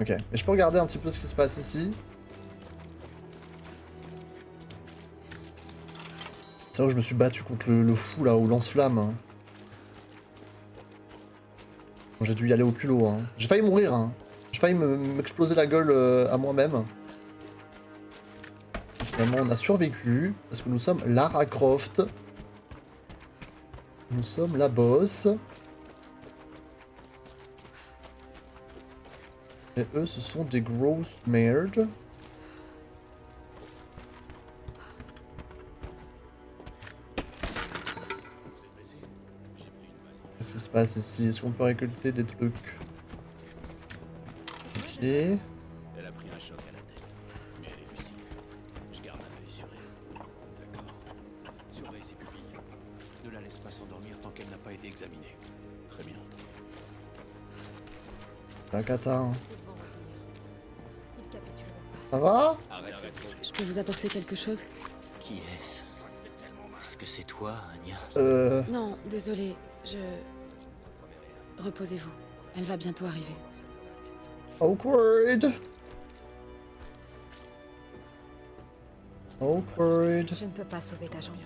Ok. Et je peux regarder un petit peu ce qui se passe ici. C'est là où je me suis battu contre le fou, là, au lance-flamme. Hein. Bon, j'ai dû y aller au culot, hein. J'ai failli mourir, hein. J'ai failli m'exploser la gueule à moi-même. Finalement, on a survécu, parce que nous sommes Lara Croft. Nous sommes la boss. Et eux, ce sont des grosses merdes. Qu'est-ce qui se passe ici? Est-ce qu'on peut récolter des trucs? Ok. Elle a pris un choc à la tête. Mais elle est lucide. Je garde un œil sur elle. D'accord. Surveille ses pupilles. Ne la laisse pas s'endormir tant qu'elle n'a pas été examinée. Très bien. La cata. Hein. Ils capituleront. Ça va? Arrête la trop. Je peux vous apporter quelque chose? Qui est-ce? Est-ce que c'est toi, Anya? Non, désolé. Reposez-vous. Elle va bientôt arriver. Awkward. Awkward. Je ne peux pas sauver ta jambe.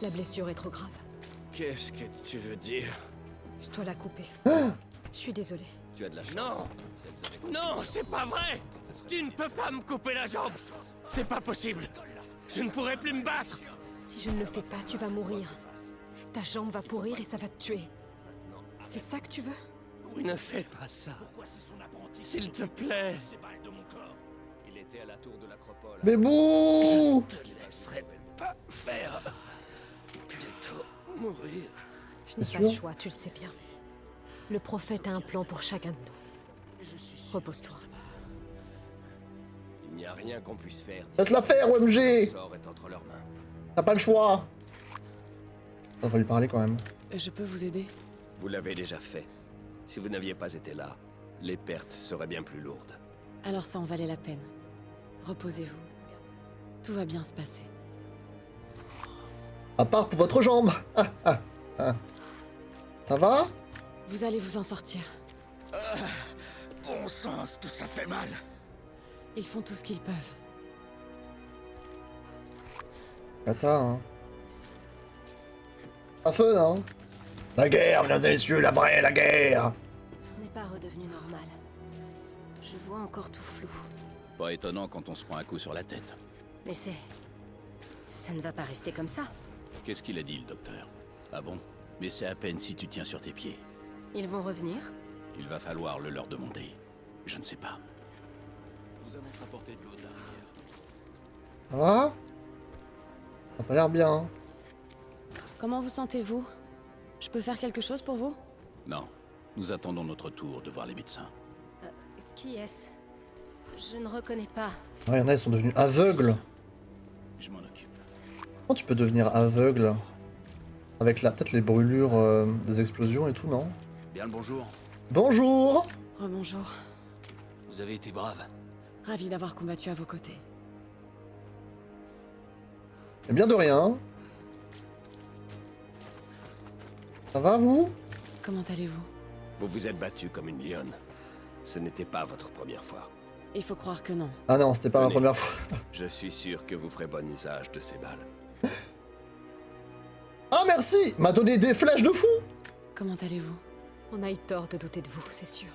La blessure est trop grave. Qu'est-ce que tu veux dire? Je dois la couper. Je suis désolée. Tu as de la chance. Non! Non, c'est pas vrai! Tu ne peux pas me couper la jambe! C'est pas possible! Je ne pourrai plus me battre! Si je ne le fais pas, tu vas mourir. Ta jambe va pourrir et ça va te tuer. C'est ça que tu veux? Ne fais pas ça. S'il te plaît. Il était à la tour de l'acropole. Bébou! Je te laisserai pas faire. Plutôt mourir. Je n'ai C'est pas le sûr? choix, tu le sais bien. Le prophète a un plan pour chacun de nous. Repose-toi. Il n'y a rien qu'on puisse faire. Laisse-la faire, Le OMG! sort est entre leurs mains. T'as pas le choix! On va lui parler quand même. Je peux vous aider? Vous l'avez déjà fait. Si vous n'aviez pas été là, les pertes seraient bien plus lourdes. Alors ça en valait la peine. Reposez-vous. Tout va bien se passer. À part pour votre jambe! Ça va? Vous allez vous en sortir. Bon sens que ça fait mal. Ils font tout ce qu'ils peuvent. Kata, hein. Pas fun, hein? La guerre, mesdames et messieurs, la vraie, la guerre! Ce n'est pas redevenu normal. Je vois encore tout flou. Pas étonnant quand on se prend un coup sur la tête. Mais c'est... ça ne va pas rester comme ça. Qu'est-ce qu'il a dit, le docteur? Ah bon? Mais c'est à peine si tu tiens sur tes pieds. Ils vont revenir? Il va falloir le leur demander. Je ne sais pas. Nous allons te rapporter de l'eau de la rivière. Ça va? Ça a pas l'air bien, hein. Comment vous sentez-vous? Je peux faire quelque chose pour vous? Non. Nous attendons notre tour de voir les médecins. Qui est-ce? Je ne reconnais pas. Ouais, y en a, ils sont devenus aveugles. Je m'en occupe. Comment tu peux devenir aveugle? Avec peut-être les brûlures des explosions et tout, non? Bien le bonjour. Bonjour! Rebonjour. Vous avez été brave. Ravi d'avoir combattu à vos côtés. Et bien de rien. Ça va, vous? Comment allez-vous? Vous vous êtes battu comme une lionne. Ce n'était pas votre première fois. Il faut croire que non. Ah non, c'était pas ma Tenez. première fois. Je suis sûr que vous ferez bon usage de ces balles. Ah merci! M'a donné des flèches de fou! Comment allez-vous? On a eu tort de douter de vous, c'est sûr.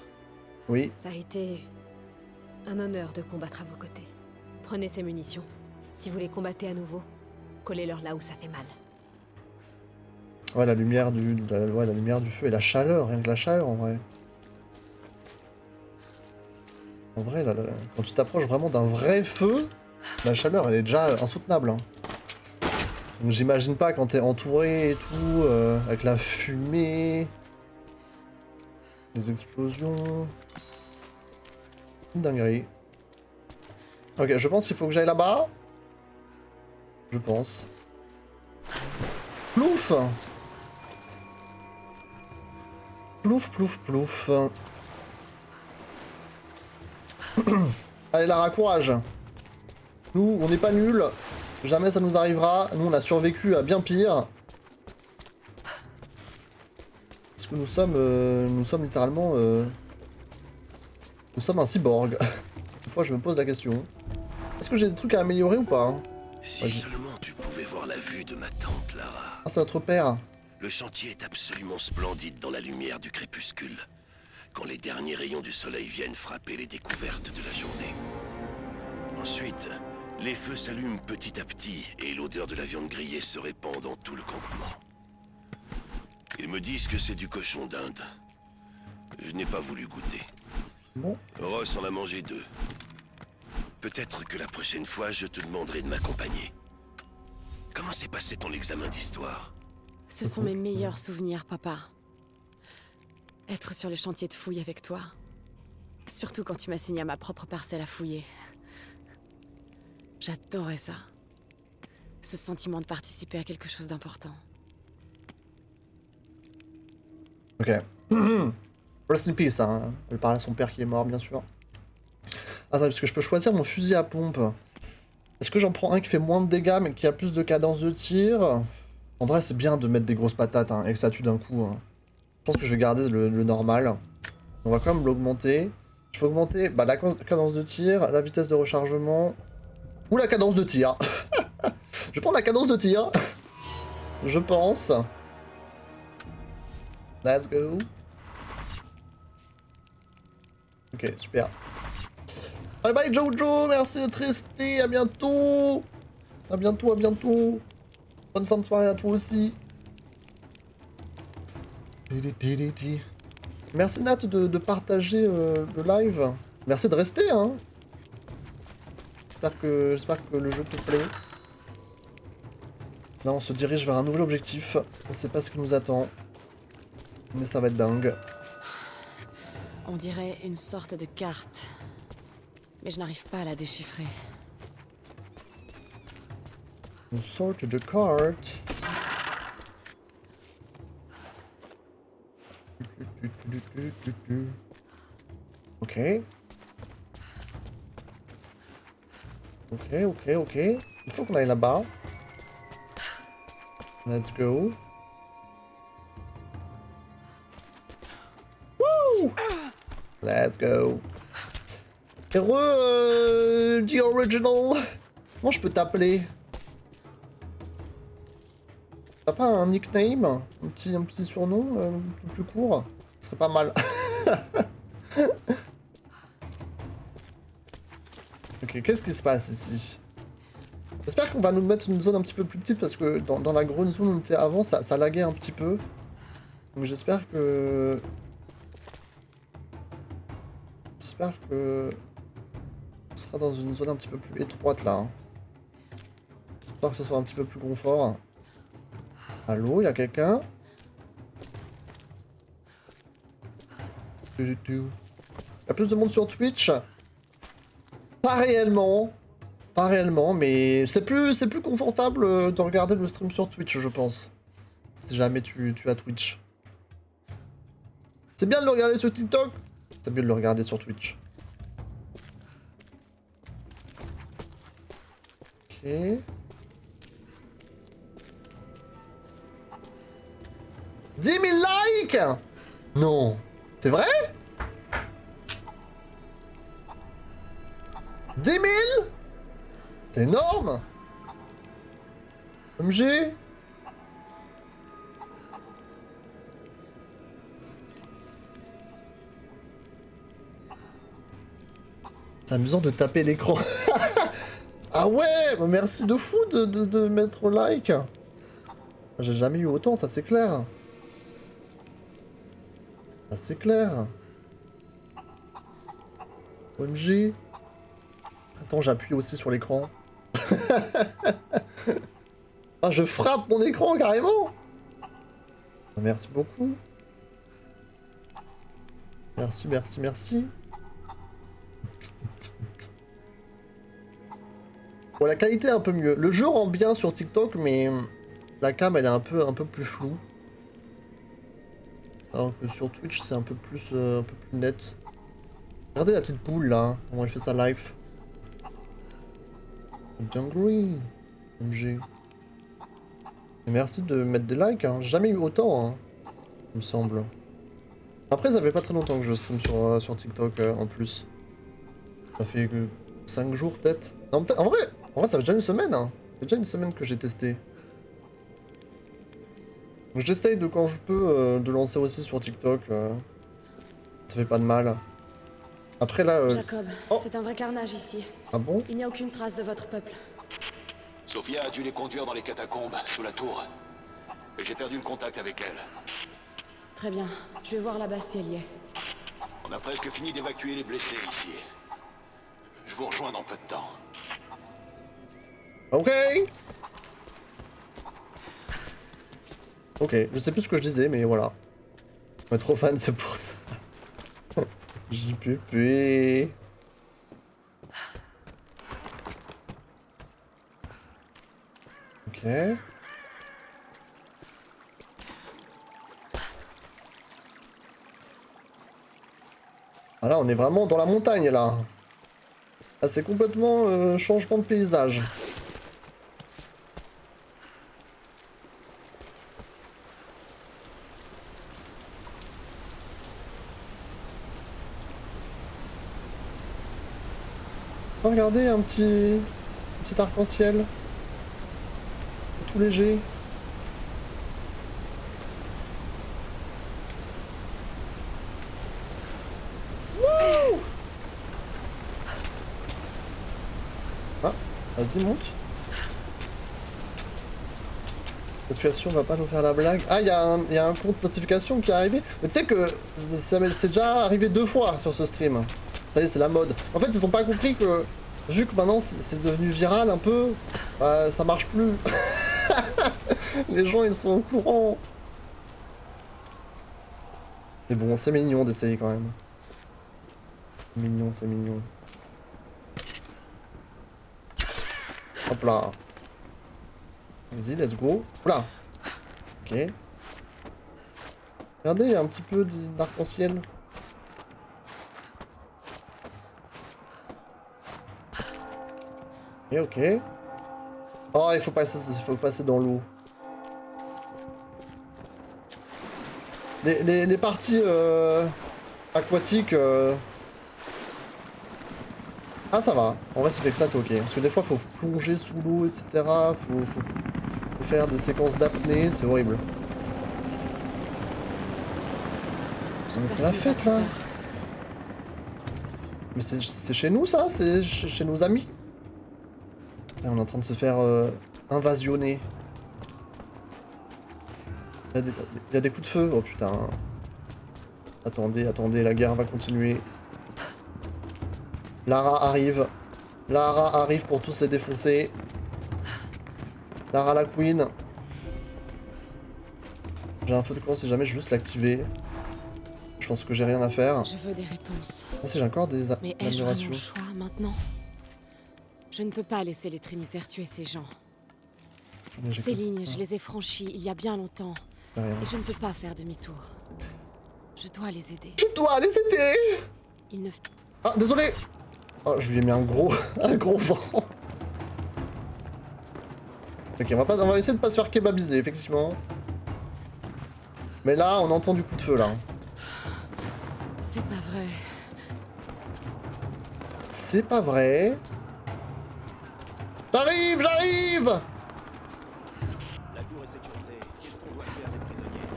Oui. Ça a été un honneur de combattre à vos côtés. Prenez ces munitions. Si vous les combattez à nouveau, collez-leur là où ça fait mal. Ouais, la lumière ouais, la lumière du feu et la chaleur, rien que la chaleur en vrai. En vrai, quand tu t'approches vraiment d'un vrai feu, la chaleur elle est déjà insoutenable, hein. Donc j'imagine pas quand t'es entouré et tout, avec la fumée, les explosions. Une dinguerie. Ok, je pense qu'il faut que j'aille là-bas. Je pense. Plouf! Plouf, plouf, plouf. Allez, Lara, courage. Nous, on n'est pas nuls. Jamais ça nous arrivera. Nous, on a survécu à bien pire. Parce que nous sommes littéralement... Nous sommes un cyborg. Des fois, je me pose la question. Est-ce que j'ai des trucs à améliorer ou pas? Si seulement tu pouvais voir la vue de ma tante, Lara. Ah, c'est notre père. Le chantier est absolument splendide dans la lumière du crépuscule, quand les derniers rayons du soleil viennent frapper les découvertes de la journée. Ensuite, les feux s'allument petit à petit et l'odeur de la viande grillée se répand dans tout le campement. Ils me disent que c'est du cochon d'Inde. Je n'ai pas voulu goûter. Bon. Ross en a mangé 2. Peut-être que la prochaine fois, je te demanderai de m'accompagner. Comment s'est passé ton examen d'histoire? Ce sont mes meilleurs souvenirs, papa. Être sur les chantiers de fouilles avec toi. Surtout quand tu m'assignes à ma propre parcelle à fouiller. J'adorais ça. Ce sentiment de participer à quelque chose d'important. Ok. Rest in peace, hein. Elle parle à son père qui est mort, bien sûr. Attends, parce que je peux choisir mon fusil à pompe. Est-ce que j'en prends un qui fait moins de dégâts mais qui a plus de cadence de tir? En vrai, c'est bien de mettre des grosses patates, hein, et que ça tue d'un coup, hein. Je pense que je vais garder le normal. On va quand même l'augmenter. Je peux augmenter la cadence de tir, la vitesse de rechargement, Ou la cadence de tir. Je vais prendre la cadence de tir. Je pense. Let's go. Ok, super. Bye bye Jojo, merci d'être resté, à bientôt. À bientôt, à bientôt. Bonne fin de soirée à toi aussi. Merci Nat de partager le live. Merci de rester, hein. J'espère que le jeu te plaît. Là, on se dirige vers un nouvel objectif. On sait pas ce qui nous attend. Mais ça va être dingue. On dirait une sorte de carte. Mais je n'arrive pas à la déchiffrer. Une sorte de carte. Ok. Ok. Il faut qu'on aille là-bas. Let's go. Woo! Let's go. Heureux, The Original. Comment je peux t'appeler? T'as pas un nickname? Un petit surnom un peu plus court? Ce serait pas mal. Ok, qu'est-ce qui se passe ici? J'espère qu'on va nous mettre une zone un petit peu plus petite parce que dans la grande zone où on était avant, ça laguait un petit peu. Donc j'espère que... on sera dans une zone un petit peu plus étroite là. J'espère que ce soit un petit peu plus confort. Allô, il y a quelqu'un? Il y a plus de monde sur Twitch? Pas réellement. Pas réellement, mais c'est plus confortable de regarder le stream sur Twitch, je pense. Si jamais tu as Twitch. C'est bien de le regarder sur TikTok. C'est mieux de le regarder sur Twitch. Ok. 10 000 likes! Non. C'est vrai? 10 000? C'est énorme! MG? C'est amusant de taper l'écran. Ah ouais! Merci de fou de mettre like. J'ai jamais eu autant, ça c'est clair. Ça c'est clair. OMG. Attends, j'appuie aussi sur l'écran. Ah, je frappe mon écran carrément. Merci beaucoup. Merci. Bon, la qualité est un peu mieux. Le jeu rend bien sur TikTok, mais la cam elle est un peu plus floue. Alors que sur Twitch c'est un peu plus net. Regardez la petite poule là, comment elle fait sa live. Jungry, MG. Et merci de mettre des likes, hein. J'ai jamais eu autant, hein, il me semble. Après, ça fait pas très longtemps que je stream sur TikTok en plus. Ça fait que 5 jours peut-être. Non, peut-être. En vrai, ça fait déjà une semaine, hein. C'est déjà une semaine que j'ai testé. J'essaye de quand je peux de lancer aussi sur TikTok. Ça fait pas de mal. Après là. Jacob, c'est un vrai carnage ici. Ah bon? Il n'y a aucune trace de votre peuple. Sophia a dû les conduire dans les catacombes, sous la tour. Et j'ai perdu le contact avec elle. Très bien, je vais voir là-bas si elle y est. On a presque fini d'évacuer les blessés ici. Je vous rejoins dans peu de temps. Ok. Ok, je sais plus ce que je disais, mais voilà. On est trop fan, c'est pour ça. JPP. Ok. Ah là, on est vraiment dans la montagne, là. Ah, c'est complètement changement de paysage. Regardez un petit Petit arc-en-ciel. Tout léger. Wouh! Ah, vas-y, monte. Notification va pas nous faire la blague. Ah, il y a un compte notification qui est arrivé. Mais tu sais que c'est déjà arrivé 2 fois sur ce stream. Ça y est, c'est la mode. En fait, ils ont pas compris que, vu que maintenant c'est devenu viral un peu, bah, ça marche plus. Les gens, ils sont au courant. Mais bon, c'est mignon d'essayer quand même. Mignon, c'est mignon. Hop là. Vas-y, let's go. Oula. Ok. Regardez, il y a un petit peu d'arc-en-ciel. Ok, ok. Oh, il faut passer dans l'eau. Les parties aquatiques... Ah, ça va. En vrai, si c'est que ça, c'est ok. Parce que des fois, faut plonger sous l'eau, etc. Faut faire des séquences d'apnée, c'est horrible. Mais c'est la fête, là. Mais c'est chez nous, ça? C'est chez nos amis? Et on est en train de se faire invasionner. Il y a des coups de feu. Oh putain. Attendez, attendez, la guerre va continuer. Lara arrive. Lara arrive pour tous les défoncer. Lara la queen. J'ai un feu de camp si jamais je veux juste l'activer. Je pense que j'ai rien à faire. Je veux des réponses. Ah si, j'ai encore des Mais ai-je vraiment améliorations. le choix maintenant? Je ne peux pas laisser les Trinitaires tuer ces gens. Ces lignes, je les ai franchies il y a bien longtemps. Et je ne peux pas faire demi-tour. Je dois les aider. Je dois les aider. Ils ne... Ah, désolé. Oh, je lui ai mis un gros vent. Ok, on va essayer de pas se faire kebabiser, effectivement. Mais là, on entend du coup de feu, là. C'est pas vrai. C'est pas vrai. J'arrive, j'arrive. La tour est sécurisée. Qu'est-ce qu'on doit faire des prisonniers?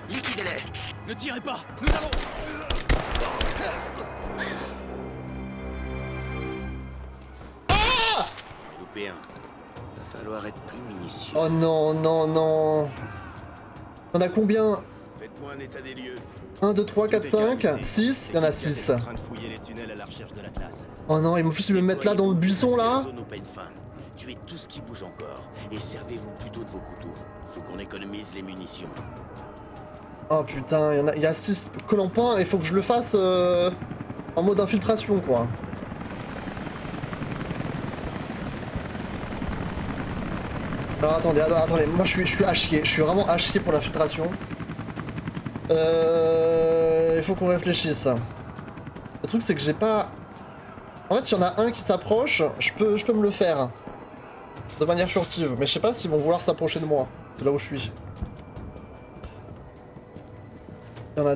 Liquidez-les! Ne tirez pas! Nous allons... Loupé un. Va falloir être plus minutieux. Oh non, non, non. On a combien? Faites-moi un état des lieux. 1, 2, 3, 4, 5, 6. Il y en a 6. En train de fouiller les tunnels à la recherche de l'Atlas. Oh non, ils m'ont plus me mettre là dans le buisson, là. Ces réseaux n'ont pas une fin. Tuez tout ce qui bouge encore. Et servez-vous plutôt de vos couteaux. Faut qu'on économise les munitions. Oh putain, il y a 6 clampins et il faut que je le fasse en mode infiltration, quoi. Alors attendez, moi je suis à chier, je suis vraiment à chier pour l'infiltration. Il faut qu'on réfléchisse. Le truc c'est que j'ai pas... En fait, s'il y en a un qui s'approche, je peux me le faire. De manière furtive, mais je sais pas s'ils vont vouloir s'approcher de moi, de là où je suis. Il y en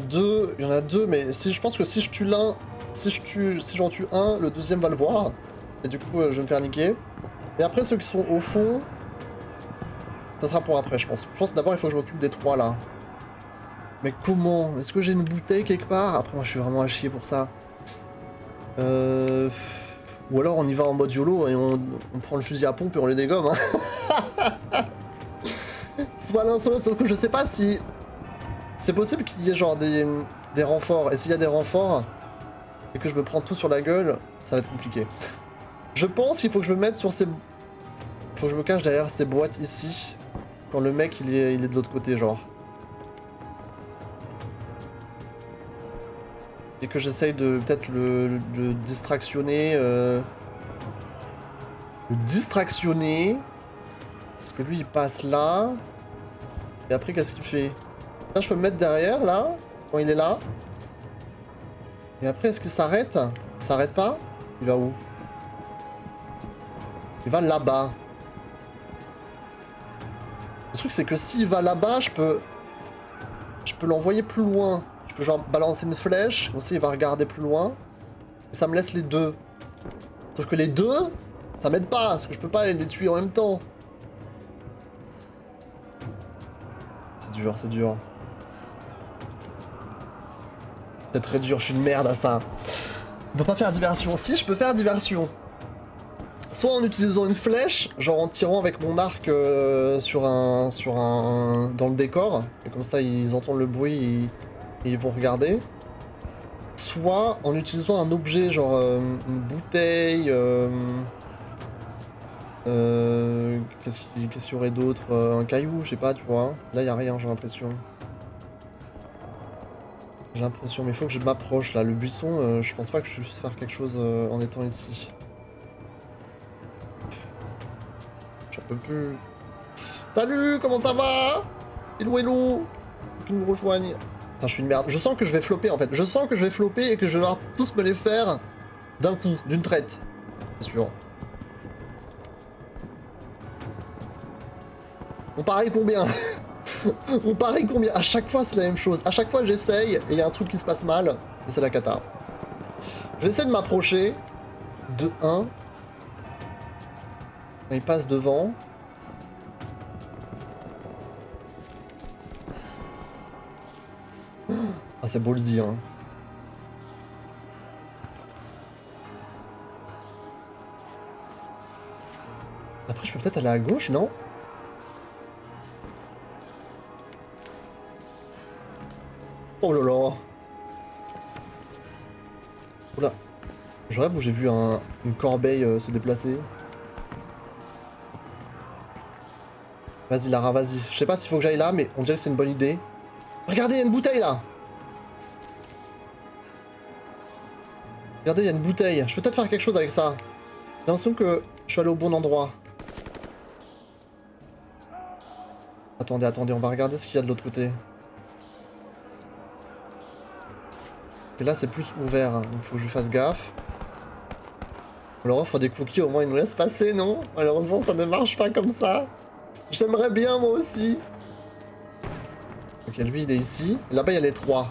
a deux, mais si je pense que si je tue l'un, si j'en tue un, le deuxième va le voir. Et du coup, je vais me faire niquer. Et après, ceux qui sont au fond, ça sera pour après, je pense. Je pense que d'abord, il faut que je m'occupe des 3 là. Mais comment? Est-ce que j'ai une bouteille quelque part? Après, moi, je suis vraiment à chier pour ça. Ou alors, on y va en mode YOLO et on prend le fusil à pompe et on les dégomme. Hein. Soit l'un, soit l'autre, sauf que je sais pas si... C'est possible qu'il y ait genre des renforts, et s'il y a des renforts, et que je me prends tout sur la gueule, ça va être compliqué. Je pense qu'il faut que je me mette sur ces... Faut que je me cache derrière ces boîtes ici, quand le mec il est de l'autre côté, genre. Et que j'essaye de peut-être le distractionner... Le distractionner... Parce que lui il passe là... Et après qu'est-ce qu'il fait? Là, je peux me mettre derrière, là, quand il est là. Et après, est-ce qu'il s'arrête? Il s'arrête pas? Il va où? Il va là-bas. Le truc, c'est que s'il va là-bas, je peux l'envoyer plus loin. Je peux genre balancer une flèche, comme ça il va regarder plus loin. Et ça me laisse les deux. Sauf que les deux, ça m'aide pas, parce que je peux pas les tuer en même temps. C'est dur, c'est dur. C'est très dur, je suis une merde à ça. On peut pas faire diversion. Si, je peux faire diversion. Soit en utilisant une flèche, genre en tirant avec mon arc dans le décor, et comme ça ils entendent le bruit et ils vont regarder. Soit en utilisant un objet, genre une bouteille, qu'est-ce qu'il y aurait d'autre, un caillou, je sais pas, tu vois. Là y a rien, j'ai l'impression. J'ai l'impression, mais il faut que je m'approche là. Le buisson, je pense pas que je puisse faire quelque chose en étant ici. J'en peux plus. Salut, comment ça va? Hello, hello. Qui nous rejoignent. Putain, je suis une merde. Je sens que je vais flopper en fait. Je sens que je vais flopper et que je vais devoir tous me les faire d'un coup, d'une traite. C'est sûr. On parie combien? On parie combien? À chaque fois c'est la même chose. À chaque fois j'essaye et il y a un truc qui se passe mal. Et c'est la cata. Je vais essayer de m'approcher. De 1. Il passe devant. Ah, c'est ballsy, hein. Après, je peux peut-être aller à gauche, non? Oh là là. Oula. Je rêve où j'ai vu une corbeille se déplacer. Vas-y Lara, vas-y. Je sais pas s'il faut que j'aille là, mais on dirait que c'est une bonne idée. Regardez, il y a une bouteille là. Regardez, il y a une bouteille. Je peux peut-être faire quelque chose avec ça. J'ai l'impression que je suis allé au bon endroit. Attendez, attendez, on va regarder ce qu'il y a de l'autre côté. Et là, c'est plus ouvert, hein, donc il faut que je fasse gaffe. Alors, il faut des cookies, au moins ils nous laissent passer, non? Malheureusement, ça ne marche pas comme ça. J'aimerais bien, moi aussi. Ok, lui, il est ici. Là-bas, il y a les 3.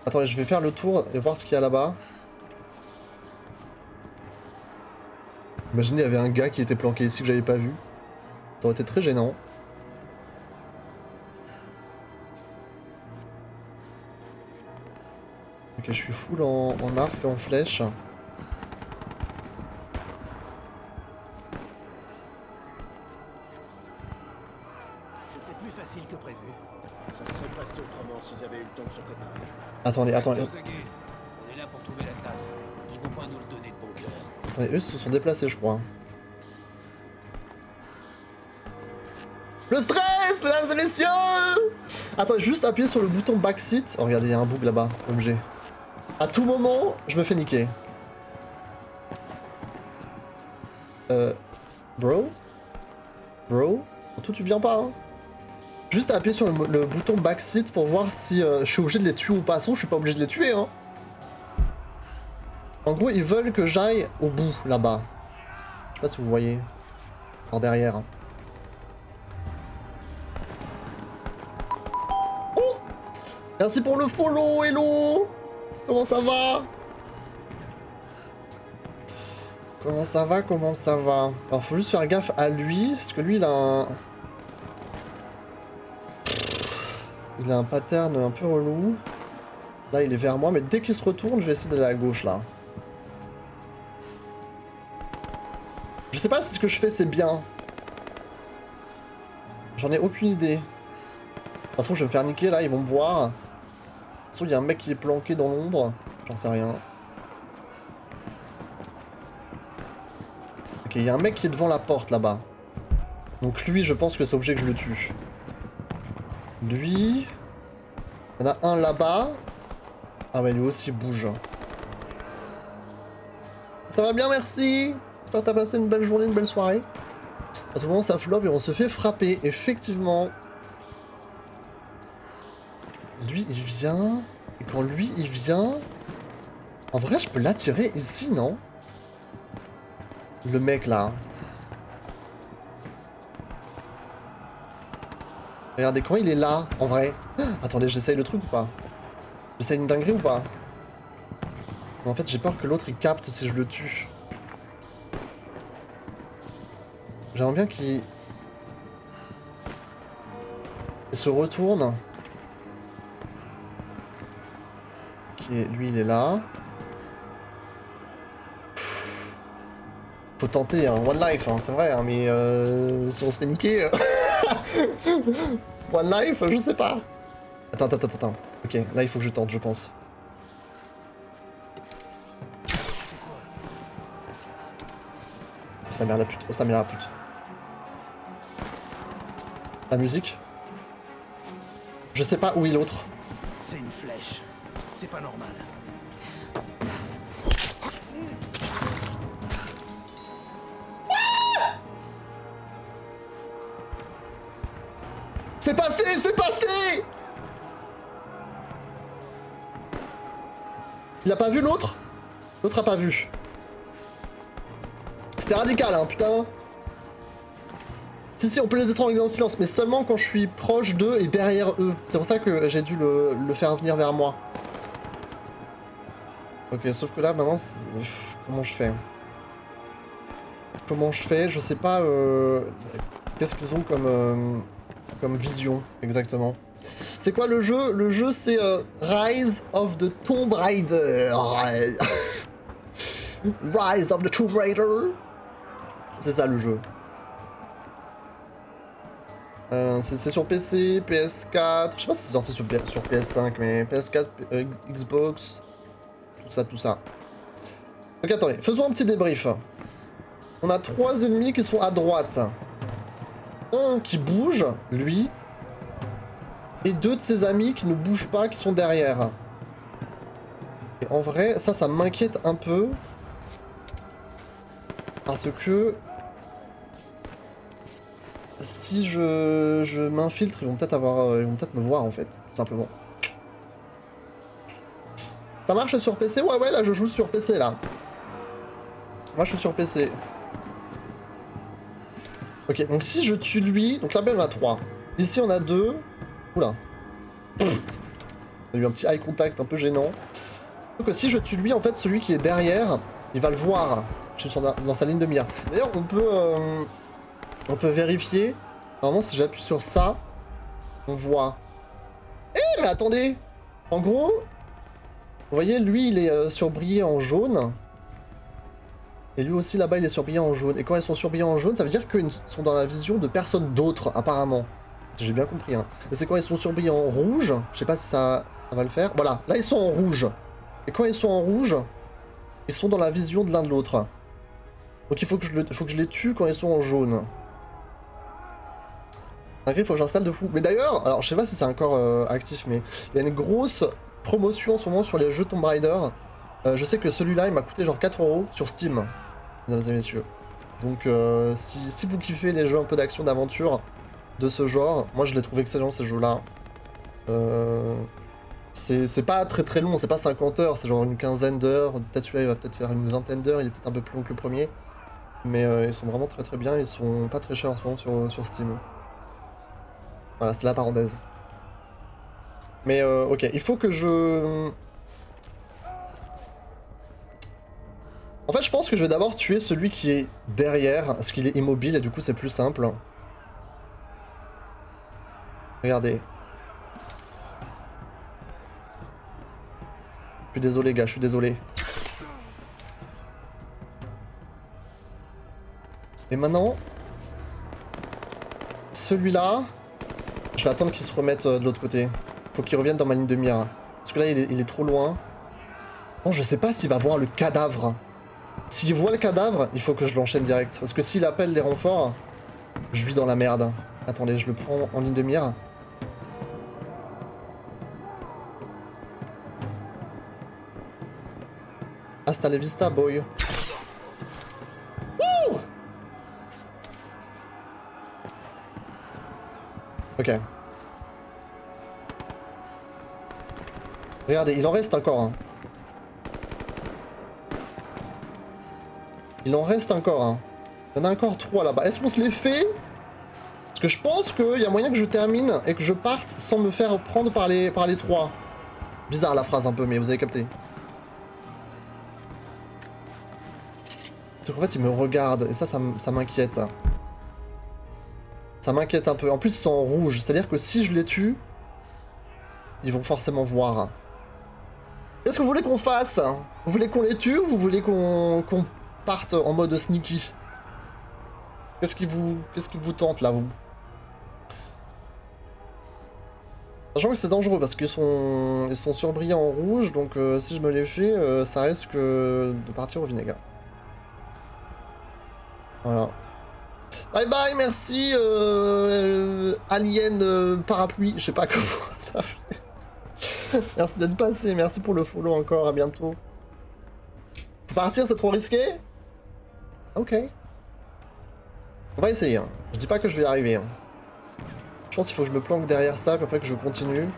Attendez, je vais faire le tour et voir ce qu'il y a là-bas. Imaginez, il y avait un gars qui était planqué ici que j'avais pas vu. Ça aurait été très gênant. Ok, je suis full en arc et en flèche. C'était plus facile que prévu. Ça serait passé autrement s'ils avaient eu le temps de se préparer. Attendez, attendez. On est là pour trouver la classe. Ils vont pas nous le donner de bon cœur. Attendez, eux se sont déplacés, je crois. Le stress, mesdames et messieurs! Attends, juste appuyer sur le bouton backseat. Oh, regardez, il y a un bug là-bas, objet. À tout moment, je me fais niquer. Bro? Bro? Surtout, tu viens pas, hein? Juste appuyer sur le bouton backseat pour voir si je suis obligé de les tuer ou pas. Sinon, je suis pas obligé de les tuer, hein. En gros, ils veulent que j'aille au bout, là-bas. Je sais pas si vous voyez. Par derrière. Hein. Oh! Merci pour le follow, hello! Comment ça va? Comment ça va? Comment ça va? Alors, faut juste faire gaffe à lui, parce que lui, il a un... Il a un pattern un peu relou. Là, il est vers moi, mais dès qu'il se retourne, je vais essayer d'aller à gauche, là. Je sais pas si ce que je fais, c'est bien. J'en ai aucune idée. De toute façon, je vais me faire niquer, là, ils vont me voir. De toute façon, il y a un mec qui est planqué dans l'ombre. J'en sais rien. Ok, il y a un mec qui est devant la porte, là-bas. Donc lui, je pense que c'est obligé que je le tue. Lui... Il y en a un là-bas. Ah ouais, lui aussi bouge. Ça va bien, merci. J'espère que t'as passé une belle journée, une belle soirée. À ce moment, ça flop et on se fait frapper. Effectivement. Lui, il vient... Et quand lui, il vient... En vrai, je peux l'attirer ici, non? Le mec, là. Regardez, quand il est là, en vrai... Attendez, j'essaye le truc ou pas? J'essaye une dinguerie ou pas? En fait, j'ai peur que l'autre il capte si je le tue. J'aimerais bien qu'il se retourne. Ok, lui il est là. Faut tenter, hein. One life, hein, c'est vrai, hein, mais si on se fait niquer... One life, je sais pas. Attends. Ok, là il faut que je tente, je pense. Oh, ça mère la pute, oh ça mère la pute. La musique. Je sais pas où est l'autre. C'est une flèche. C'est pas normal. C'est passé, c'est passé! Il a pas vu l'autre? L'autre a pas vu. C'était radical, hein, putain. Si, on peut les étrangler en silence, mais seulement quand je suis proche d'eux et derrière eux. C'est pour ça que j'ai dû le faire venir vers moi. Ok, sauf que là, maintenant, comment je fais? Je sais pas... Qu'est-ce qu'ils ont comme vision, exactement. C'est quoi le jeu? Le jeu, c'est Rise of the Tomb Raider. Rise of the Tomb Raider. C'est ça, le jeu. C'est sur PC, PS4, je sais pas si c'est sorti sur PS5, mais PS4, Xbox, tout ça. Ok, attendez, faisons un petit débrief. On a 3 ennemis qui sont à droite. Un qui bouge, lui, et 2 de ses amis qui ne bougent pas, qui sont derrière. Et en vrai, ça m'inquiète un peu. Parce que... si je m'infiltre, ils vont peut-être me voir en fait, tout simplement. Ça marche sur PC? Ouais, là je joue sur PC là. Moi je suis sur PC. Ok, donc si je tue lui, donc là-bas on a 3. Ici on a 2. Oula. On a eu un petit eye contact un peu gênant. Donc si je tue lui, en fait celui qui est derrière, il va le voir. Je suis dans sa ligne de mire. D'ailleurs on peut vérifier. Normalement, si j'appuie sur ça, on voit. Eh, mais attendez! En gros, vous voyez, lui, il est surbrillé en jaune. Et lui aussi, là-bas, il est surbrillé en jaune. Et quand ils sont surbrillés en jaune, ça veut dire qu'ils sont dans la vision de personne d'autre, apparemment. J'ai bien compris, hein. Et c'est quand ils sont surbrillés en rouge. Je sais pas si ça va le faire. Voilà, là, ils sont en rouge. Et quand ils sont en rouge, ils sont dans la vision de l'un de l'autre. Donc il faut que je les tue quand ils sont en jaune. Il faut que j'installe de fou. Mais d'ailleurs, alors je sais pas si c'est encore actif, mais il y a une grosse promotion en ce moment sur les jeux Tomb Raider. Je sais que celui-là, il m'a coûté genre 4 € sur Steam, mesdames et messieurs. Donc si vous kiffez les jeux un peu d'action, d'aventure de ce genre, moi je les trouve excellents ces jeux-là. C'est pas très long, c'est pas 50 heures, c'est genre une quinzaine d'heures. Peut-être celui-là il va peut-être faire une vingtaine d'heures, il est peut-être un peu plus long que le premier. Mais ils sont vraiment très bien, ils sont pas très chers en ce moment sur Steam. Voilà, c'est la parenthèse. Mais ok, il faut que je... En fait, je pense que je vais d'abord tuer celui qui est derrière, parce qu'il est immobile et du coup c'est plus simple. Regardez. Je suis désolé, gars, je suis désolé. Et maintenant... celui-là... je vais attendre qu'il se remette de l'autre côté. Faut qu'il revienne dans ma ligne de mire. Parce que là, il est trop loin. Bon, je sais pas s'il va voir le cadavre. S'il voit le cadavre, il faut que je l'enchaîne direct. Parce que s'il appelle les renforts, je suis dans la merde. Attendez, je le prends en ligne de mire. Hasta la vista, boy. Wouh! Ok. Regardez, il en reste encore un. Il en reste encore un. Il y en a encore 3 là-bas. Est-ce qu'on se les fait? Parce que je pense qu'il y a moyen que je termine et que je parte sans me faire prendre par les 3. Bizarre la phrase un peu, mais vous avez capté. Donc en fait, ils me regardent, et ça m'inquiète. Ça m'inquiète un peu. En plus, ils sont en rouge, c'est-à-dire que si je les tue, ils vont forcément voir. Qu'est-ce que vous voulez qu'on fasse? Vous voulez qu'on les tue ou vous voulez qu'on parte en mode sneaky? Qu'est-ce qui vous tente là, vous? Sachant que c'est dangereux parce qu'ils sont surbrillés en rouge, donc si je me les fais, ça risque de partir au vinaigre. Voilà. Bye bye, merci Alien Parapluie, je sais pas comment ça fait. Merci d'être passé, merci pour le follow encore, à bientôt. Faut partir, c'est trop risqué? Ok. On va essayer, hein. Je dis pas que je vais y arriver. Hein. Je pense qu'il faut que je me planque derrière ça, puis après que je continue.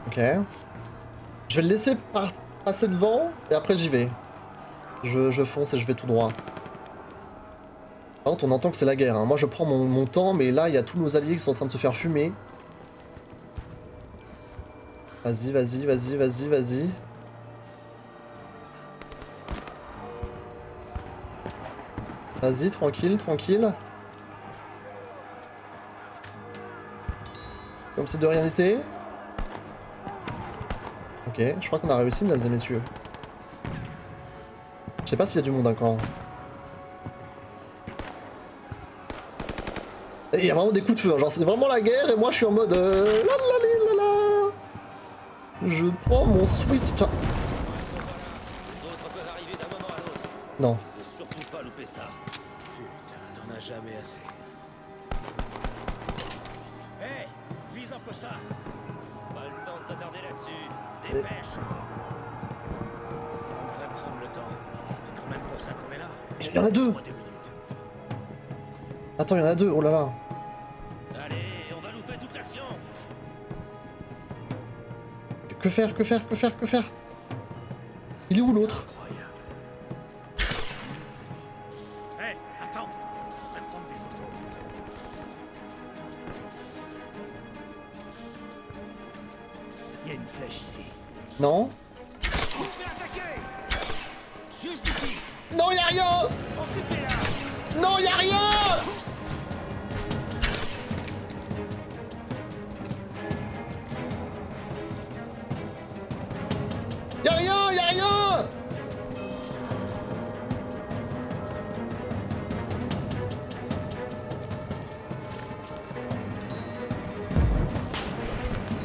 Ok. Je vais le laisser passer devant, et après j'y vais. Je fonce et je vais tout droit. Par contre, on entend que c'est la guerre. Hein. Moi, je prends mon temps, mais là, il y a tous nos alliés qui sont en train de se faire fumer. Vas-y, vas-y, vas-y, vas-y, vas-y. Vas-y, tranquille, tranquille. Comme si de rien n'était. Ok, je crois qu'on a réussi, mesdames et messieurs. Je sais pas s'il y a du monde encore. Et il y a vraiment des coups de feu, hein. Genre c'est vraiment la guerre et moi je suis en mode la la la la la. Je prends mon sweet time. Non. Surtout pas louper ça. Putain, t'en as jamais assez. Hey, vise un peu ça. Pas le temps de s'attarder là-dessus. Dépêche. On devrait prendre le temps. C'est quand même pour ça qu'on est là. Il y en a deux. Attends, il y en a deux, oh là là. Allez, on va louper toute l'action. Que faire, que faire, que faire, que faire? Il est où l'autre? Hey, attends. Je vais prendre des photos. Il y a une flèche ici. Non. On se fait attaquer. Juste ici. Non, y a rien. Occupez-la. Non, y a rien. Y'a rien, y'a rien.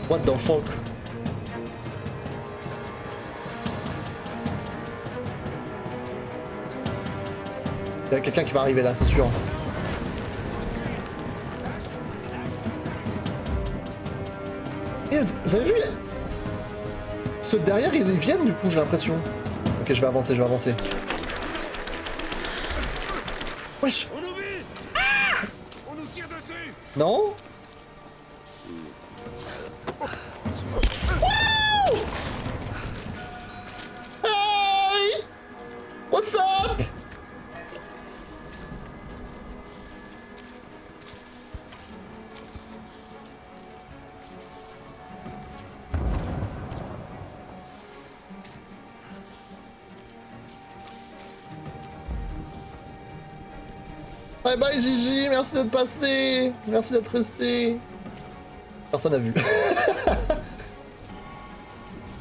What the fuck? Il y a quelqu'un qui va arriver là, c'est sûr. Et vous avez vu? Ceux derrière, ils viennent du coup, j'ai l'impression. Ok, je vais avancer, je vais avancer. Wesh! On nous vise. Ah! On nous tire dessus. Non? Hey! What's up? Bye bye Gigi, merci d'être passé, merci d'être resté. Personne n'a vu.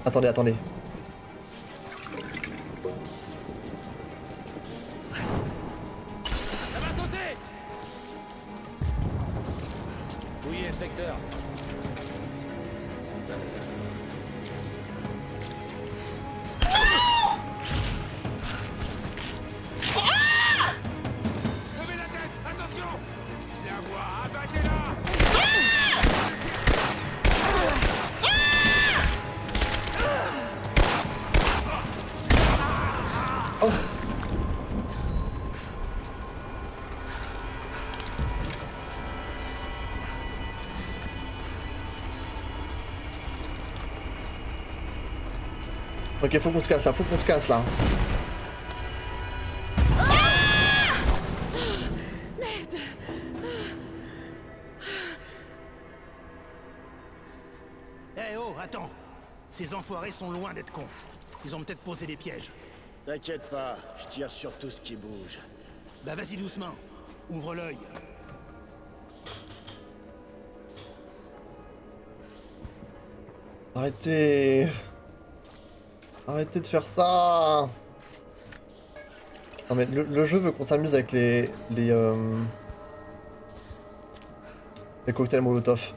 Attendez, attendez. Ça va sauter. Fouillez le secteur. Levez la tête, attention. Je la vois, abattez-la. Oh. Ok, faut qu'on se casse là, faut qu'on se casse là. Ces enfoirés sont loin d'être cons. Ils ont peut-être posé des pièges. T'inquiète pas, je tire sur tout ce qui bouge. Bah vas-y doucement. Ouvre l'œil. Arrêtez. Arrêtez de faire ça. Non mais le jeu veut qu'on s'amuse avec les cocktails Molotov.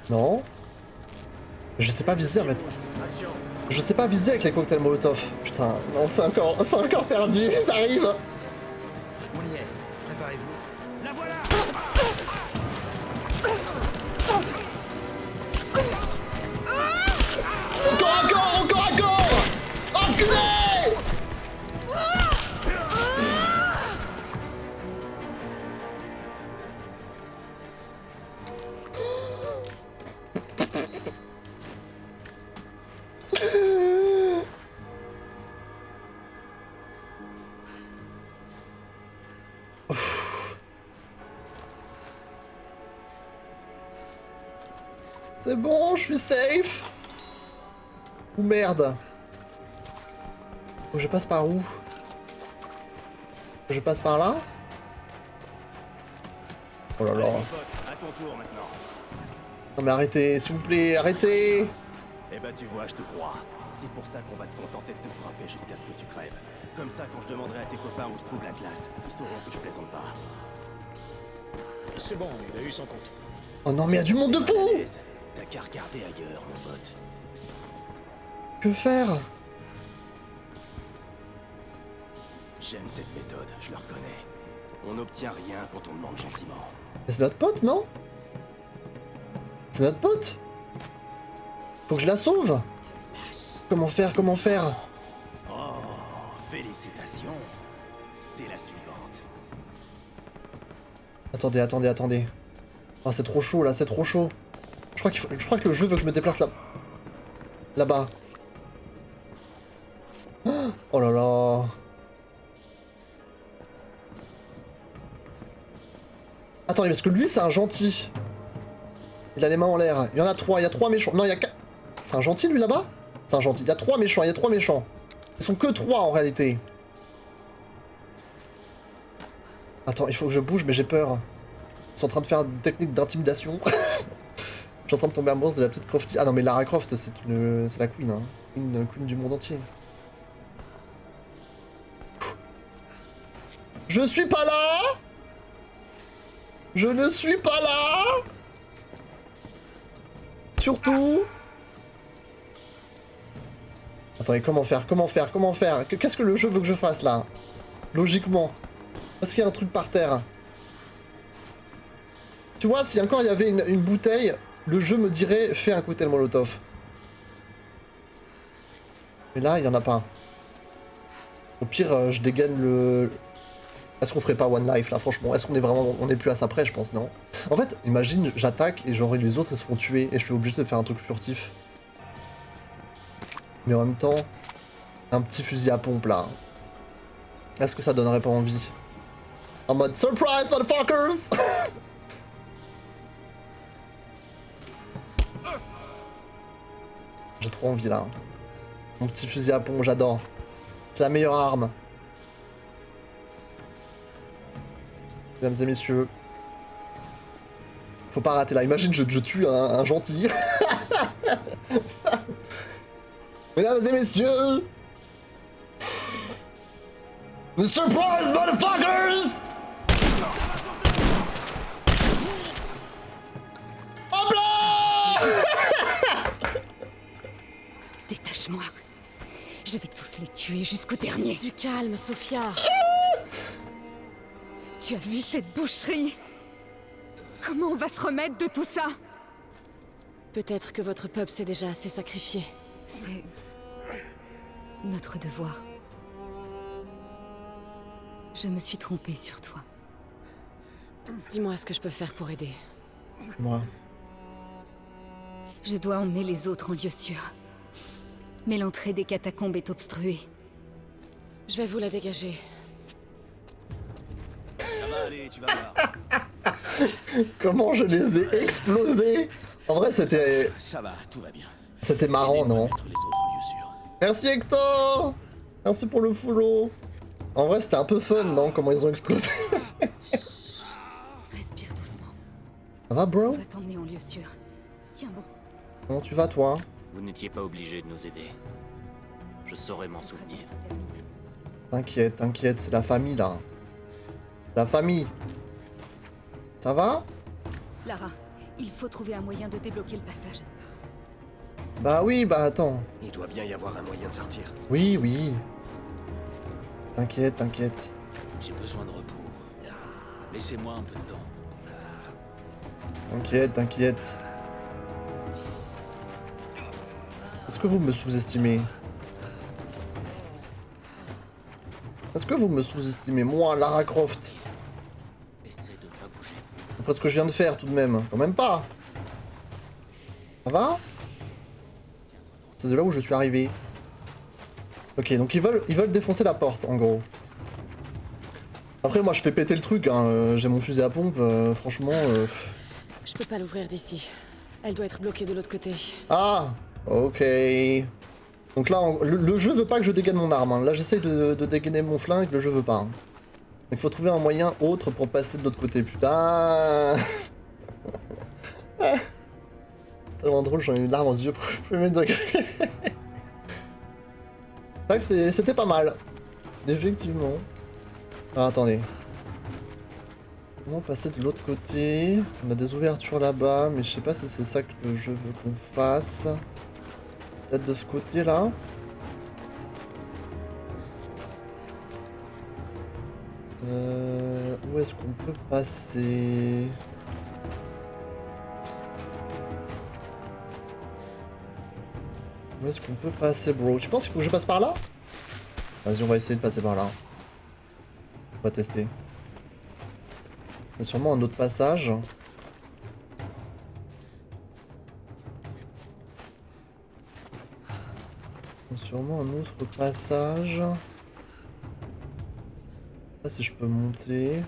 Non. Je sais pas viser en fait. Je sais pas viser avec les cocktails Molotov. Putain, non, c'est encore perdu, ça arrive. On y est. Préparez-vous. La voilà. Encore à corps. Enculé. C'est bon, je suis safe. Ou merde. Oh, je passe par où? Je passe par là? Oh là là. À ton tour maintenant. Non mais arrêtez, s'il vous plaît, arrêtez. Eh ben tu vois, je te crois. C'est pour ça qu'on va se contenter de te frapper jusqu'à ce que tu crèves. Comme ça, quand je demanderai à tes copains où se trouve la classe, ils sauront que je plaisante pas. C'est bon, il a eu son compte. Oh non mais il y a du monde de fou. T'as qu'à regarder ailleurs, mon pote. Que faire? J'aime cette méthode, je le reconnais. On n'obtient rien quand on demande gentiment. Mais c'est notre pote, non? C'est notre pote? Faut que je la sauve. Comment faire? Comment faire? Oh, félicitations. T'es la suivante. Attendez. Oh, c'est trop chaud là, c'est trop chaud. Je crois que le jeu veut que je me déplace là. Là-bas. Oh là là. Attendez, parce que lui c'est un gentil. Il a les mains en l'air. Il y en a 3, il y a 3 méchants. Non, il y a 4. C'est un gentil lui là-bas? C'est un gentil. Il y a 3 méchants, Ils sont que 3 en réalité. Attends, il faut que je bouge, mais j'ai peur. Ils sont en train de faire une technique d'intimidation. Je suis en train de tomber amoureuse de la petite Crofty. Ah non, mais Lara Croft, c'est la queen, hein. Une queen du monde entier. Je suis pas là! Je ne suis pas là! Surtout! Attendez, comment faire? Qu'est-ce que le jeu veut que je fasse, là? Logiquement. Est-ce qu'il y a un truc par terre? Tu vois, si encore il y avait une bouteille, le jeu me dirait fais un cocktail Molotov. Mais là, il y en a pas. Au pire, je dégaine le... Est-ce qu'on ferait pas One Life là, franchement? Est-ce qu'on est vraiment... On est plus à ça près, je pense, non? En fait, imagine, j'attaque et genre les autres ils se font tuer et je suis obligé de faire un truc furtif. Mais en même temps, un petit fusil à pompe là. Est-ce que ça donnerait pas envie? En mode surprise, motherfuckers! J'ai trop envie là. Mon petit fusil à pompe, j'adore. C'est la meilleure arme. Mesdames et messieurs. Faut pas rater là. Imagine, je tue un gentil. Mesdames et messieurs. The surprise, motherfuckers! Hop là! Détache-moi. Je vais tous les tuer jusqu'au dernier. Du calme, Sophia. Tu as vu cette boucherie? Comment on va se remettre de tout ça? Peut-être que votre peuple s'est déjà assez sacrifié. C'est... notre devoir. Je me suis trompée sur toi. Dis-moi ce que je peux faire pour aider. Moi. Je dois emmener les autres en lieu sûr. Mais l'entrée des catacombes est obstruée. Je vais vous la dégager. Ça va Allez, tu vas voir. Comment je les ai explosés. En vrai, c'était... Ça va, tout va bien. C'était marrant, non? Mettre les autres en lieu sûr. Merci Hector. Merci pour le follow. En vrai, c'était un peu fun, non? Comment ils ont explosé. Respire doucement. Ça va, bro? On va t'emmener en lieu sûr. Tiens bon. Comment tu vas, toi? Vous n'étiez pas obligé de nous aider. Je saurais m'en souvenir. T'inquiète, t'inquiète, c'est la famille, là. La famille. Ça va? Lara, il faut trouver un moyen de débloquer le passage. Bah oui, bah attends. Il doit bien y avoir un moyen de sortir. Oui, oui. T'inquiète, t'inquiète. J'ai besoin de repos. Laissez-moi un peu de temps. T'inquiète, t'inquiète. Est-ce que vous me sous-estimez? Est-ce que vous me sous-estimez? Moi, Lara Croft. Essaie de ne pas bouger. Après ce que je viens de faire, tout de même. Quand même pas. Ça va? C'est de là où je suis arrivé. Ok, donc ils veulent défoncer la porte, en gros. Après, moi, je fais péter le truc, hein. J'ai mon fusil à pompe, franchement... Je peux pas l'ouvrir d'ici. Elle doit être bloquée de l'autre côté. Ah, ok. Donc là, le jeu veut pas que je dégaine mon arme. Hein. Là, j'essaye de dégainer mon flingue, le jeu veut pas. Hein. Donc il faut trouver un moyen autre pour passer de l'autre côté, putain. Tellement drôle, j'en ai une larme aux yeux, premier degré. C'est vrai que c'était pas mal. Effectivement. Ah, attendez. Comment passer de l'autre côté? On a des ouvertures là-bas, mais je sais pas si c'est ça que le jeu veut qu'on fasse. Peut-être de ce côté-là. Où est-ce qu'on peut passer? Où est-ce qu'on peut passer, bro? Tu penses qu'il faut que je passe par là? Vas-y, on va essayer de passer par là. On va tester. Il y a sûrement un autre passage. Il y a sûrement un autre passage. Là, si je peux monter.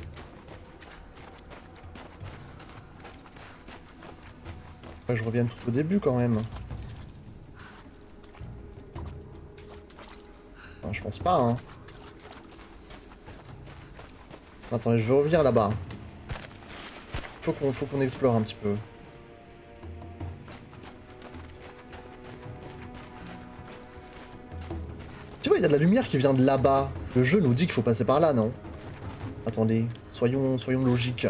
Faut que je revienne tout au début quand même. Enfin, je pense pas, hein. Attendez, je vais revenir là-bas. Faut qu'on explore un petit peu. Tu vois, il y a de la lumière qui vient de là-bas. Le jeu nous dit qu'il faut passer par là, non? Attendez, soyons logiques.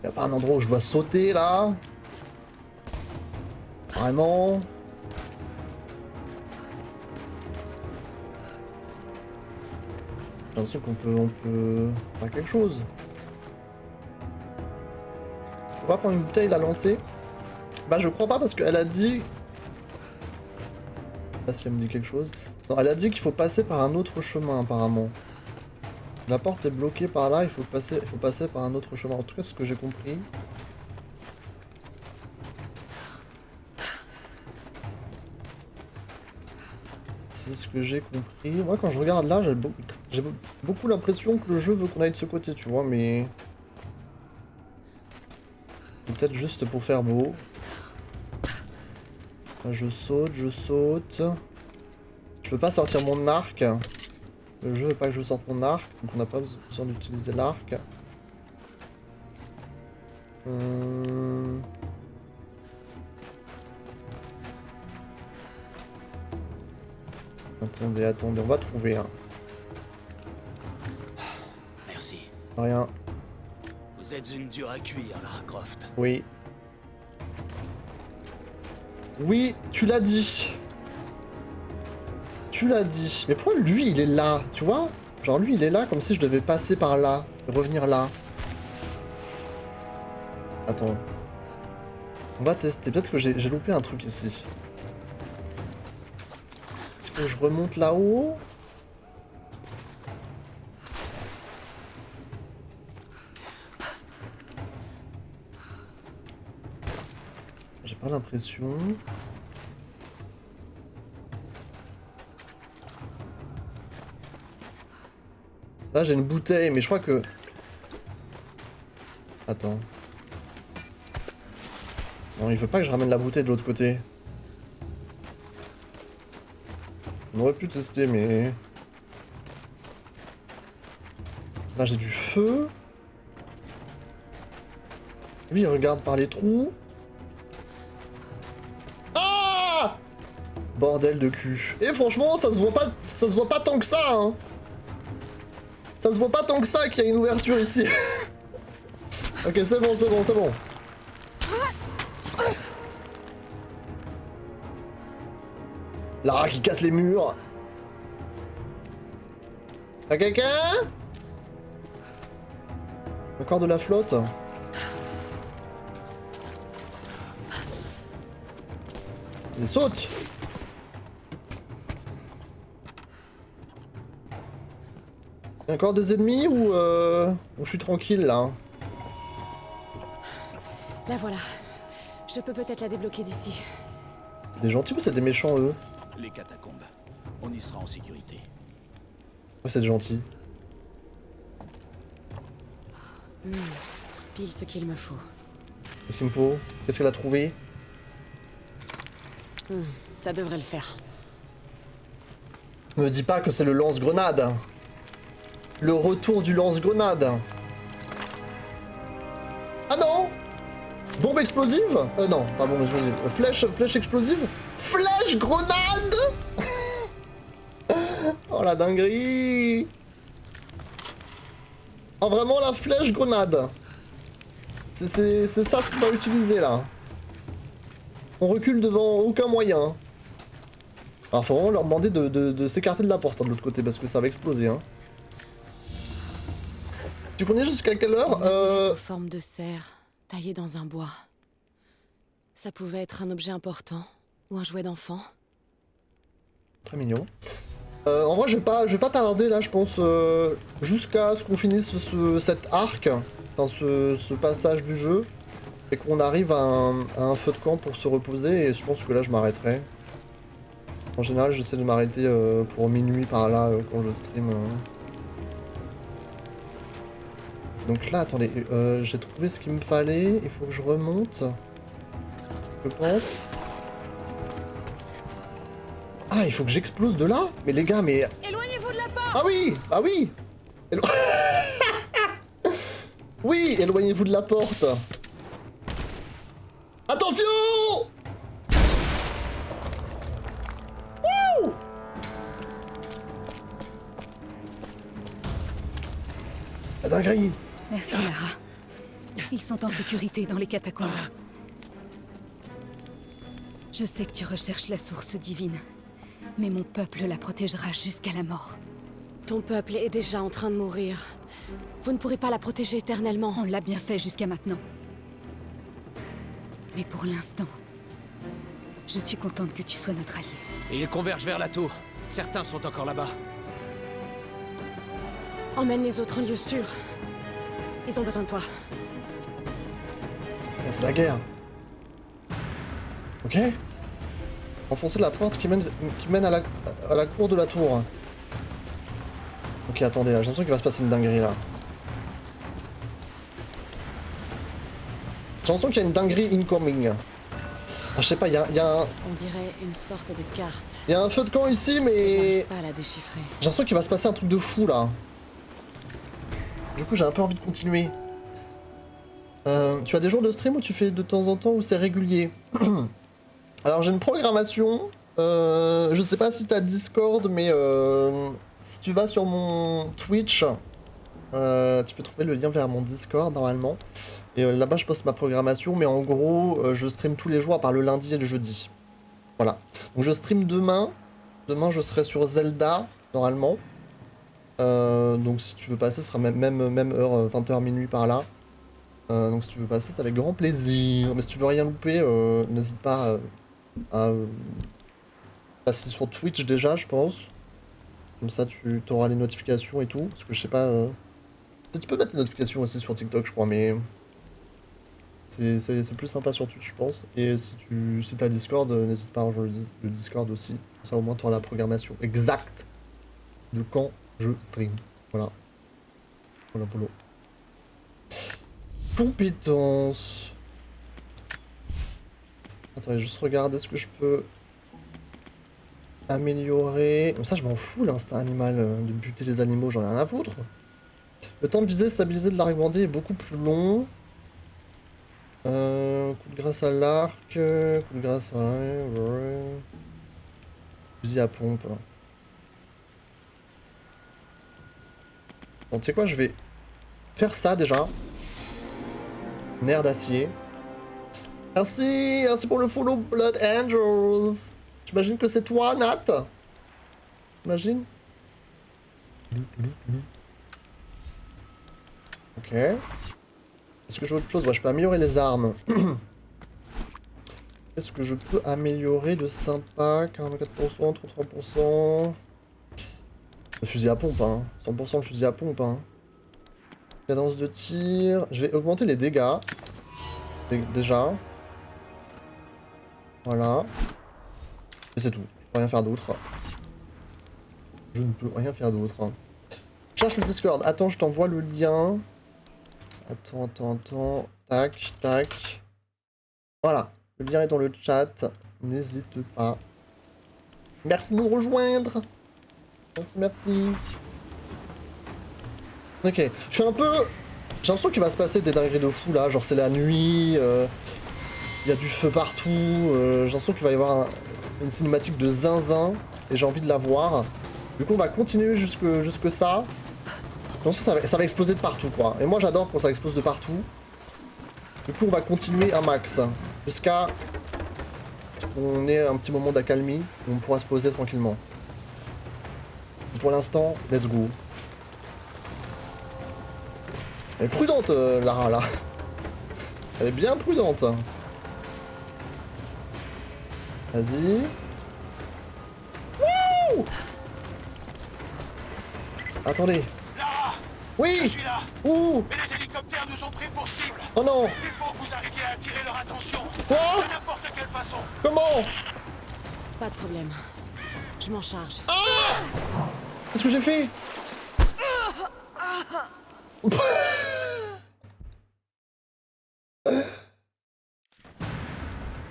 Y a pas un endroit où je dois sauter, là? Vraiment? J'ai l'impression qu'on peut faire quelque chose. On va prendre une bouteille, la lancer. Bah je crois pas parce qu'elle a dit... Je sais pas si elle me dit quelque chose. Non, elle a dit qu'il faut passer par un autre chemin apparemment. La porte est bloquée par là, il faut passer par un autre chemin. En tout cas, c'est ce que j'ai compris. C'est ce que j'ai compris. Moi, quand je regarde là, j'ai beaucoup l'impression que le jeu veut qu'on aille de ce côté, tu vois, mais... Peut-être juste pour faire beau. Là, je saute. Je peux pas sortir mon arc. Le jeu veut pas que je sorte mon arc, donc on n'a pas besoin d'utiliser l'arc. Attendez, on va trouver un. Merci. Rien. Vous êtes une dure à cuire, Lara Croft. Oui. Oui, tu l'as dit. Tu l'as dit. Mais pourquoi lui, il est là, tu vois? Genre lui, il est là comme si je devais passer par là, revenir là. Attends. On va tester. Peut-être que j'ai loupé un truc ici. Il faut que je remonte là-haut. J'ai pas l'impression. Là j'ai une bouteille, mais je crois que Attends. Non, il veut pas que je ramène la bouteille de l'autre côté. On aurait pu tester, mais... Là, j'ai du feu. Lui, il regarde par les trous. Ah! Bordel de cul. Et franchement, ça se voit pas tant que ça, hein. Ça se voit pas tant que ça qu'il y a une ouverture ici. Ok, c'est bon, c'est bon, c'est bon. Lara qui casse les murs. Y'a quelqu'un? Encore de la flotte. Il saute. Y'a encore des ennemis ou je suis tranquille là? La voilà. Je peux peut-être la débloquer d'ici. C'est des gentils ou c'est des méchants eux? Les catacombes. On y sera en sécurité. Ouais, c'est des gentils. Pile ce qu'il me faut. Qu'est-ce qu'il me faut? Qu'est-ce qu'elle a trouvé? Ça devrait le faire. Me dis pas que c'est le lance-grenade. Le retour du lance-grenade. Ah non! Bombe explosive? Non, pas bombe explosive. Flèche explosive? Flèche grenade! Oh la dinguerie! Oh vraiment la flèche grenade. C'est ça ce qu'on va utiliser là. On recule devant aucun moyen. Alors faut vraiment leur demander de s'écarter de la porte de l'autre côté parce que ça va exploser hein. Tu connais jusqu'à quelle heure? Forme de serre, taillée dans un bois. Ça pouvait être un objet important ou un jouet d'enfant. Très mignon. En vrai, je vais pas tarder là, je pense, jusqu'à ce qu'on finisse cet arc, enfin ce passage du jeu, et qu'on arrive à un feu de camp pour se reposer, et je pense que là je m'arrêterai. En général, j'essaie de m'arrêter pour minuit par là quand je stream. Donc là, attendez, j'ai trouvé ce qu'il me fallait, il faut que je remonte, je pense. Ah, il faut que j'explose de là? Mais les gars, mais... Éloignez-vous de la porte! Ah oui! Ah oui! Oui, éloignez-vous de la porte. Attention! Wouh! La dinguerie! Merci, Lara. Ils sont en sécurité dans les catacombes. Je sais que tu recherches la source divine, mais mon peuple la protégera jusqu'à la mort. Ton peuple est déjà en train de mourir. Vous ne pourrez pas la protéger éternellement. On l'a bien fait jusqu'à maintenant. Mais pour l'instant, je suis contente que tu sois notre allié. Ils convergent vers la tour. Certains sont encore là-bas. Emmène les autres en lieu sûr. Ils ont besoin de toi. C'est la guerre. Ok. Enfoncer la porte qui mène à la cour de la tour. Ok, attendez, là, j'ai l'impression qu'il va se passer une dinguerie, là. J'ai l'impression qu'il y a une dinguerie incoming. Ah, je sais pas, il y a un... On dirait une sorte de carte. Il y a un feu de camp ici, mais... J'arrive pas à la déchiffrer. J'ai l'impression qu'il va se passer un truc de fou, là. Du coup, j'ai un peu envie de continuer. Tu as des jours de stream où tu fais de temps en temps ou c'est régulier? Alors, j'ai une programmation. Je sais pas si t'as Discord, mais si tu vas sur mon Twitch, tu peux trouver le lien vers mon Discord, normalement. Et là-bas, je poste ma programmation, mais en gros, je stream tous les jours, à part le lundi et le jeudi. Voilà. Donc, je stream demain. Demain, je serai sur Zelda, normalement. Donc, si tu veux passer, ce sera même heure, 20h, minuit par là. Donc, si tu veux passer, c'est avec grand plaisir. Mais si tu veux rien louper, n'hésite pas à passer sur Twitch déjà, je pense. Comme ça, tu auras les notifications et tout. Parce que je sais pas... Tu peux mettre les notifications aussi sur TikTok, je crois, mais... C'est plus sympa sur Twitch, je pense. Et si t'as Discord, n'hésite pas à rejoindre le Discord aussi. Comme ça, au moins, tu auras la programmation exacte de quand je stream. Voilà. Voilà, voilà. Compétences. Attends, juste regarder ce que je peux améliorer. Ça, je m'en fous, l'instinct animal, de buter les animaux, j'en ai rien à foutre. Le temps de viser et stabiliser de l'arc bandé est beaucoup plus long. Coup de grâce à l'arc, coup de grâce à... Ouais. Fusil à pompe. Bon, tu sais quoi, je vais faire ça déjà. Nerf d'acier. Merci, merci pour le follow Blood Angels. J'imagine que c'est toi, Nat. J'imagine. Ok. Est-ce que j'ai autre chose? Ouais, je peux améliorer les armes. Est-ce que je peux améliorer de sympa? 44%, 33%. Le fusil à pompe, hein. 100% le fusil à pompe, hein. Cadence de tir. Je vais augmenter les dégâts. Déjà. Voilà. Et c'est tout. Je peux rien faire d'autre. Je ne peux rien faire d'autre. Cherche le Discord. Attends, je t'envoie le lien. Attends. Tac, tac. Voilà. Le lien est dans le chat. N'hésite pas. Merci de nous rejoindre. Merci. Ok. Je suis un peu... J'ai l'impression qu'il va se passer des dingueries de fou là. Genre c'est la nuit. Il y a du feu partout. J'ai l'impression qu'il va y avoir une cinématique de zinzin. Et j'ai envie de la voir. Du coup on va continuer jusque ça. Donc ça va exploser de partout quoi. Et moi j'adore quand ça explose de partout. Du coup on va continuer un max. Jusqu'à ce qu'on ait un petit moment d'accalmie. Où on pourra se poser tranquillement. Pour l'instant, let's go. Elle est prudente Lara là. Elle est bien prudente. Vas-y. Wouh! Attendez. Lara! Oui! Je suis là! Ouh! Mais les hélicoptères nous ont pris pour cible! Oh non! Il faut que vous arriviez à attirer leur attention! Quoi? De n'importe quelle façon! Comment? Pas de problème. Je m'en charge. Ah! Qu'est-ce que j'ai fait?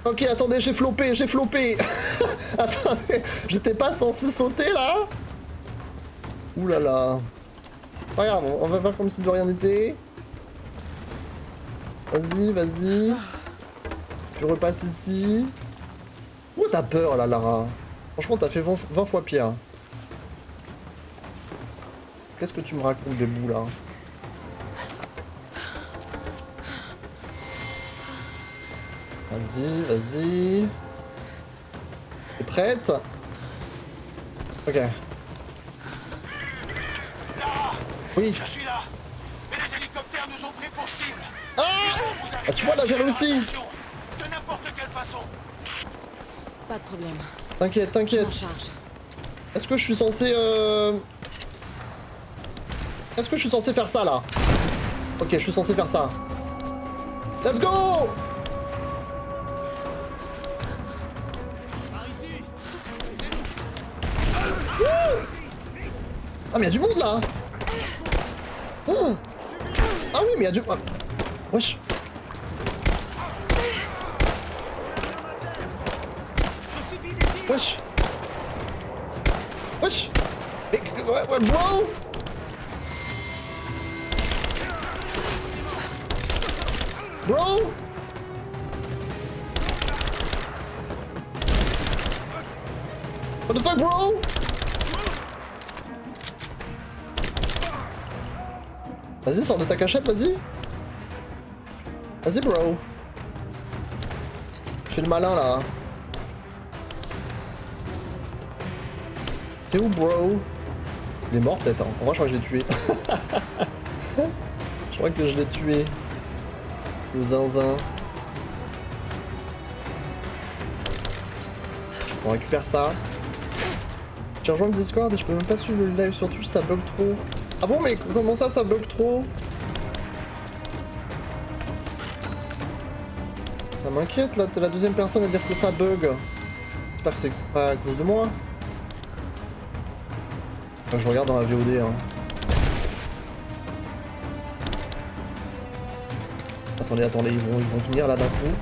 Ok, attendez, j'ai floppé. Attendez, j'étais pas censé sauter là? Ouh là là. Pas grave, on va faire comme si de rien n'était. Vas-y. Je repasse ici. Ouh, t'as peur là, Lara. Franchement, t'as fait 20 fois pire. Qu'est-ce que tu me racontes des bouts là? Vas-y. T'es prête? Ok. Lara! Oui. Je suis là! Mais les hélicoptères nous ont pris pour cible! Ah, tu vois là, j'ai réussi! De n'importe quelle façon! Pas de problème. T'inquiète. Je m'en charge. Est-ce que je suis censé Est-ce que je suis censé faire ça là? Ok, je suis censé faire ça. Let's go! Ah mais y'a du monde là! Oh. Ah oui mais y'a du... Ah. Wesh! Wesh! Ouais, bro! Bro! What the fuck, bro? Vas-y, sors de ta cachette, vas-y. Vas-y, bro. Je fais le malin, là. T'es où, bro? Il est mort, peut-être, hein. En vrai, je crois que je l'ai tué. Je crois que je l'ai tué. Le zinzin. On récupère ça. J'ai rejoint le Discord et je peux même pas suivre le live sur Twitch, ça bug trop. Ah bon, mais comment ça bug trop? Ça m'inquiète là, t'es la deuxième personne à dire que ça bug. J'espère que c'est pas à cause de moi. Enfin, je regarde dans la VOD hein. Attendez, attendez, ils vont venir là d'un coup.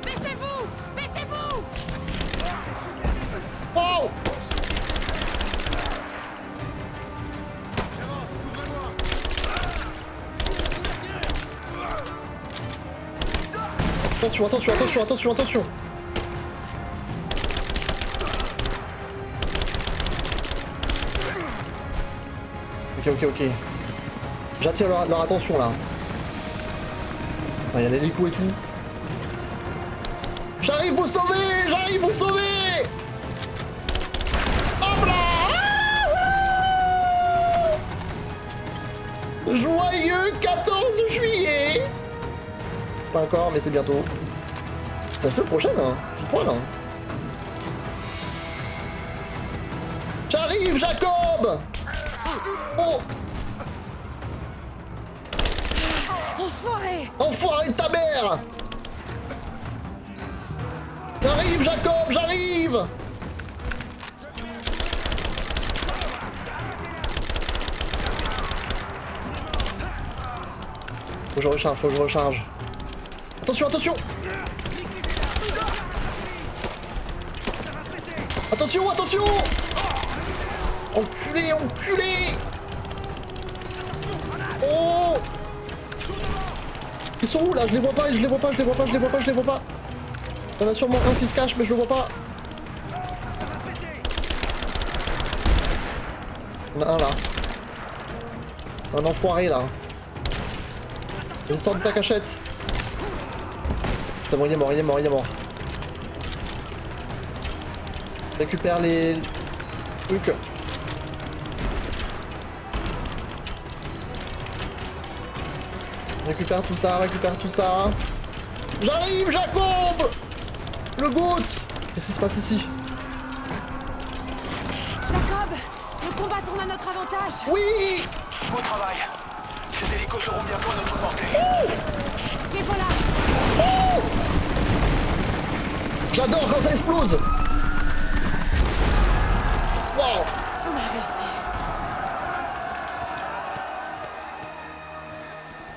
Baissez-vous! Baissez-vous! Wow! Attention, attention, attention, attention, attention! Ok. J'attire leur attention là. Il y a l'hélico et tout. J'arrive vous sauver! J'arrive vous sauver! Hop là! Joyeux 14 juillet! C'est pas encore, mais c'est bientôt. C'est la semaine prochaine, hein. Je crois là. J'arrive, Jacob! Oh! Enfoiré! Enfoiré de ta mère! J'arrive, Jacob, j'arrive! Faut que je recharge, faut que je recharge. Attention, attention! Attention, attention! Enculé, enculé! Oh! Ils sont où là? Je les vois pas, je les vois pas, je les vois pas, je les vois pas, je les vois pas. Il y en a sûrement un qui se cache, mais je le vois pas. Il y en a un là. Un enfoiré là. Vas-y, sors de ta cachette. Putain, bon, il est mort, il est mort, il est mort. Récupère les trucs. Récupère tout ça, récupère tout ça. J'arrive, Jacob! Le GOAT! Qu'est-ce qui se passe ici? Jacob! Le combat tourne à notre avantage! Oui! Bon travail. Ces hélicos seront bientôt à notre portée. Les voilà! J'adore quand ça explose! Wow! On a réussi.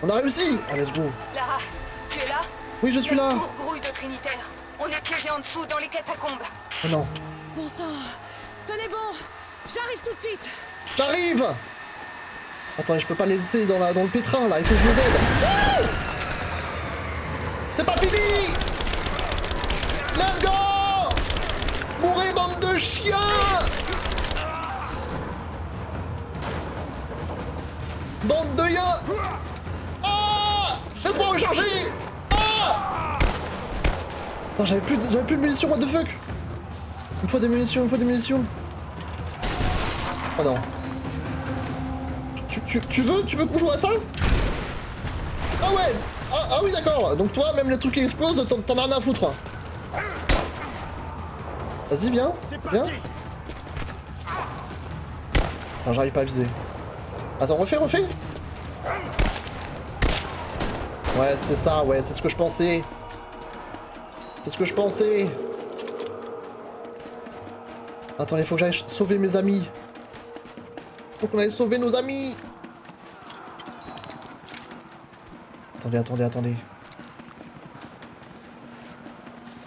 On a réussi! Oh, let's go! Lara, tu es là? Oui, je suis là! Grouille de Trinitaires. On est piégés en dessous, dans les catacombes. Oh non! Bon sang! Tenez bon! J'arrive tout de suite! J'arrive! Attends, je peux pas les laisser dans le pétrin là, il faut que je les aide! C'est pas fini! Let's go! Mourez, bande de chiens! Bande de yens! Ah! Laisse-moi recharger! Ah! Attends, j'avais plus de munitions, what the fuck? Il me faut des munitions, il me faut des munitions. Oh non. Tu veux qu'on joue à ça? Ah ouais! Ah oui, d'accord. Donc toi, même les trucs qui explosent, t'en as rien à foutre. Vas-y, viens. Viens. Non, j'arrive pas à viser. Attends, refais. Ouais, c'est ça, ouais, c'est ce que je pensais. C'est ce que je pensais. Attends, il faut que j'aille sauver mes amis. Faut qu'on aille sauver nos amis. Attendez.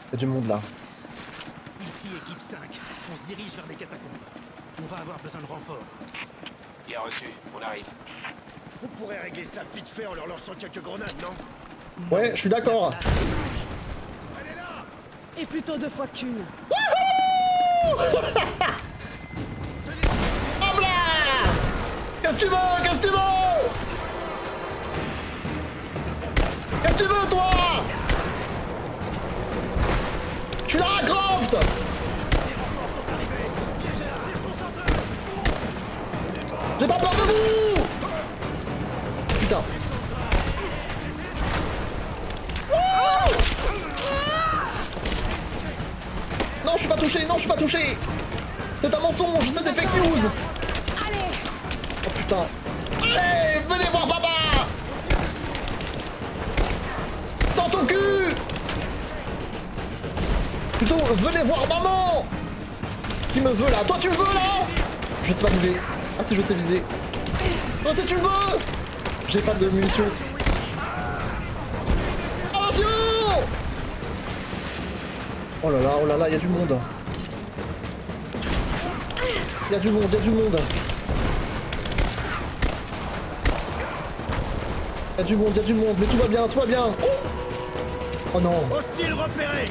Il y a du monde là. Ici, équipe 5. On se dirige vers les catacombes. On va avoir besoin de renfort. Bien reçu, on arrive. On pourrait régler ça vite fait en leur lançant quelques grenades, non? Ouais, je suis d'accord. Et plutôt 2 fois qu'une. Hop là! Qu'est-ce que tu veux? Qu'est-ce que tu veux, toi? Je suis Lara Croft! J'ai pas peur de vous! Putain. Non, je suis pas touché! C'est un mensonge, c'est des fake news! Oh putain! Allez, venez voir papa! Dans ton cul! Plutôt, venez voir maman! Qui me veut là? Toi tu me veux là? Je sais pas viser. Ah si, je sais viser. Toi si tu me veux! J'ai pas de munitions. Oh là là, il y a du monde. Il y a du monde, il y a du monde. Il y a du monde, il y a du monde, mais tout va bien, tout va bien. Oh non. Hostile repéré.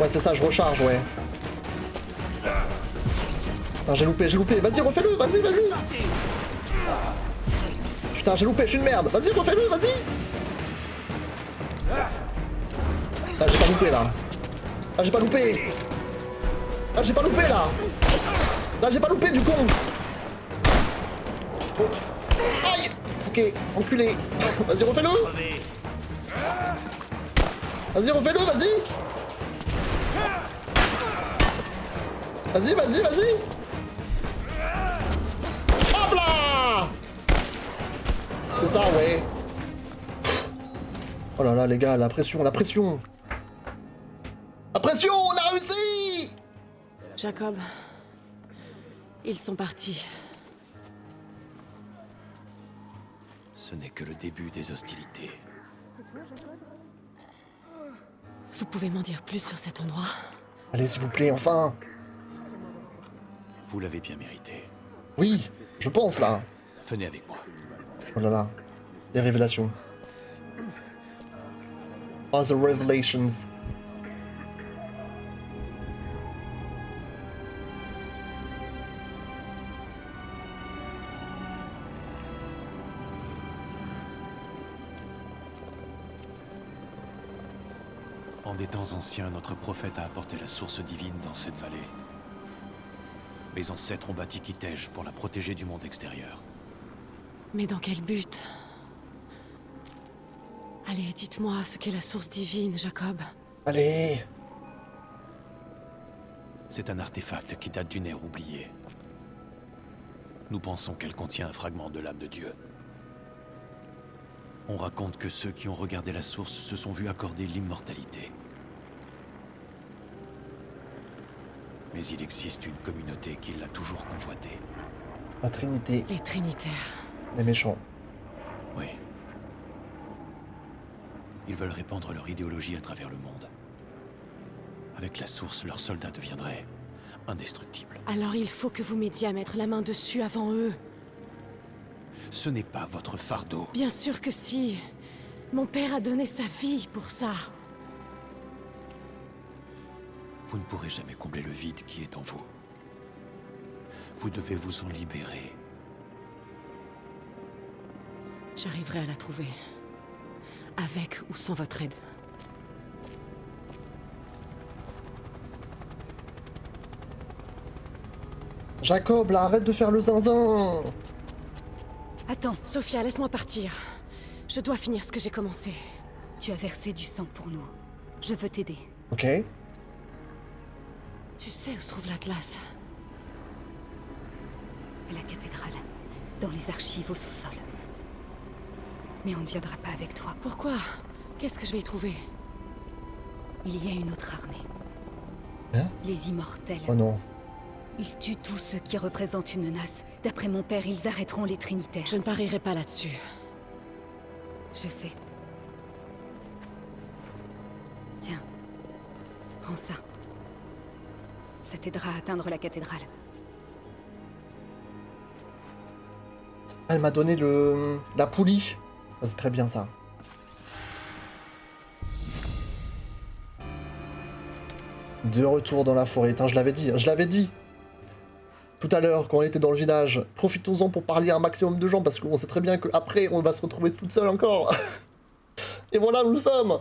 Ouais, c'est ça, je recharge, ouais. Putain, j'ai loupé, vas-y, refais-le, vas-y. Putain, j'ai loupé, je suis une merde. Vas-y, refais-le, vas-y. Ah, j'ai pas loupé, là. Ah, j'ai pas loupé. Ah, j'ai pas loupé, là. Là, j'ai pas loupé, du con. Oh. Aïe. Ok, enculé. Vas-y, refais-le. Vas-y, refais-le, vas-y. Vas-y. Hop là. C'est ça, ouais. Oh là là, les gars, la pression. La pression, on a réussi. Jacob, ils sont partis. Ce n'est que le début des hostilités. Vous pouvez m'en dire plus sur cet endroit? Allez, s'il vous plaît, enfin. Vous l'avez bien mérité. Oui, je pense, là. Venez avec moi. Oh là là, les révélations. Oh, the revelations. En des temps anciens, notre prophète a apporté la source divine dans cette vallée. Mes ancêtres ont bâti Kitej pour la protéger du monde extérieur. Mais dans quel but? Allez, dites-moi ce qu'est la source divine, Jacob. Allez. C'est un artefact qui date d'une ère oubliée. Nous pensons qu'elle contient un fragment de l'âme de Dieu. On raconte que ceux qui ont regardé la source se sont vus accorder l'immortalité. Mais il existe une communauté qui l'a toujours convoitée. La Trinité. Les Trinitaires. Les méchants. Oui. Ils veulent répandre leur idéologie à travers le monde. Avec la source, leurs soldats deviendraient indestructibles. Alors il faut que vous m'aidiez à mettre la main dessus avant eux. Ce n'est pas votre fardeau. Bien sûr que si. Mon père a donné sa vie pour ça. Vous ne pourrez jamais combler le vide qui est en vous. Vous devez vous en libérer. J'arriverai à la trouver. Avec ou sans votre aide. Jacob, là, arrête de faire le zinzin. Attends. Sophia, laisse-moi partir. Je dois finir ce que j'ai commencé. Tu as versé du sang pour nous. Je veux t'aider. Ok. Tu sais où se trouve l'Atlas? À la cathédrale. Dans les archives au sous-sol. Mais on ne viendra pas avec toi. Pourquoi? Qu'est-ce que je vais y trouver? Il y a une autre armée. Hein? Les Immortels. Oh non. Ils tuent tous ceux qui représentent une menace. D'après mon père, ils arrêteront les Trinitaires. Je ne parierai pas là-dessus. Je sais. Tiens. Prends ça. Ça t'aidera à atteindre la cathédrale. Elle m'a donné la poulie. Ah, c'est très bien ça. De retour dans la forêt. Putain, je l'avais dit. Tout à l'heure, quand on était dans le village. Profitons-en pour parler à un maximum de gens, parce qu'on sait très bien qu'après, on va se retrouver toute seule encore. Et voilà où nous sommes.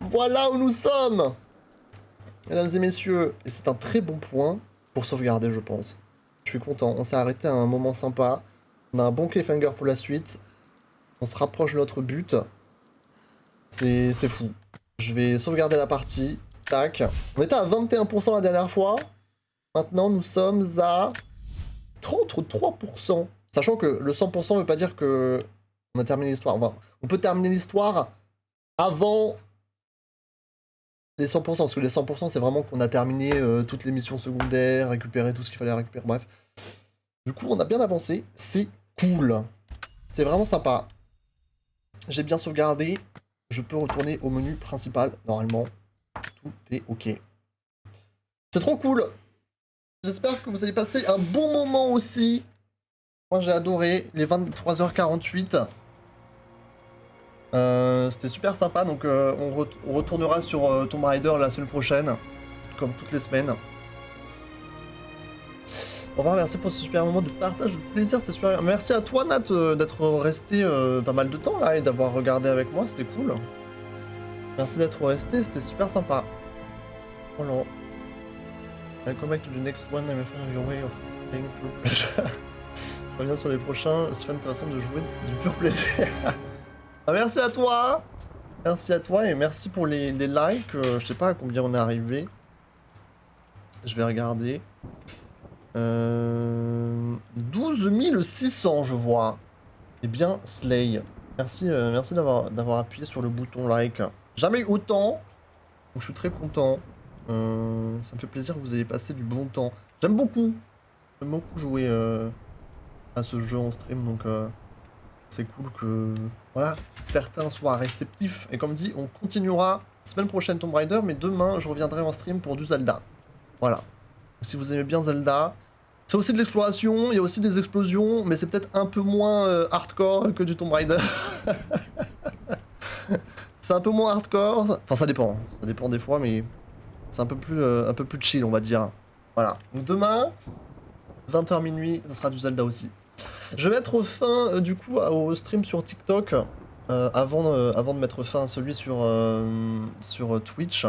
Voilà où nous sommes. Mesdames et messieurs, et c'est un très bon point pour sauvegarder, je pense. Je suis content, on s'est arrêté à un moment sympa. On a un bon cliffhanger pour la suite. On se rapproche de notre but. C'est fou. Je vais sauvegarder la partie. Tac. On était à 21% la dernière fois. Maintenant, nous sommes à 33%. Sachant que le 100% ne veut pas dire que on a terminé l'histoire. Enfin, on peut terminer l'histoire avant les 100%. Parce que les 100%, c'est vraiment qu'on a terminé toutes les missions secondaires, récupéré tout ce qu'il fallait récupérer. Bref. Du coup, on a bien avancé. C'est cool. C'est vraiment sympa. J'ai bien sauvegardé. Je peux retourner au menu principal. Normalement, tout est ok. C'est trop cool. J'espère que vous avez passé un bon moment aussi. Moi, j'ai adoré. Les 23h48. C'était super sympa. Donc, on retournera sur Tomb Raider la semaine prochaine. Comme toutes les semaines. Au revoir, merci pour ce super moment de partage, de plaisir, c'était super. Merci à toi Nat d'être resté pas mal de temps là et d'avoir regardé avec moi, c'était cool. Merci d'être resté, c'était super sympa. Voilà. Welcome back to the next one, I'm a fan of your way of playing pure pleasure. Je reviens sur les prochains, c'est fan de ta façon de jouer du pur plaisir. Ah, merci à toi. Merci à toi et merci pour les likes, je sais pas à combien on est arrivé. Je vais regarder. 12 600 je vois. Eh bien Slay. Merci, merci d'avoir appuyé sur le bouton like. Jamais eu autant. Donc je suis très content. Ça me fait plaisir que vous ayez passé du bon temps. J'aime beaucoup jouer à ce jeu en stream. Donc c'est cool que voilà, certains soient réceptifs. Et comme dit, on continuera semaine prochaine Tomb Raider. Mais demain je reviendrai en stream pour du Zelda. Voilà. Si vous aimez bien Zelda, c'est aussi de l'exploration, il y a aussi des explosions, mais c'est peut-être un peu moins hardcore que du Tomb Raider. C'est un peu moins hardcore, enfin ça dépend des fois, mais c'est un peu plus chill on va dire. Voilà, donc demain, 20h minuit, ça sera du Zelda aussi. Je vais mettre fin du coup au stream sur TikTok, avant de mettre fin à celui sur Twitch.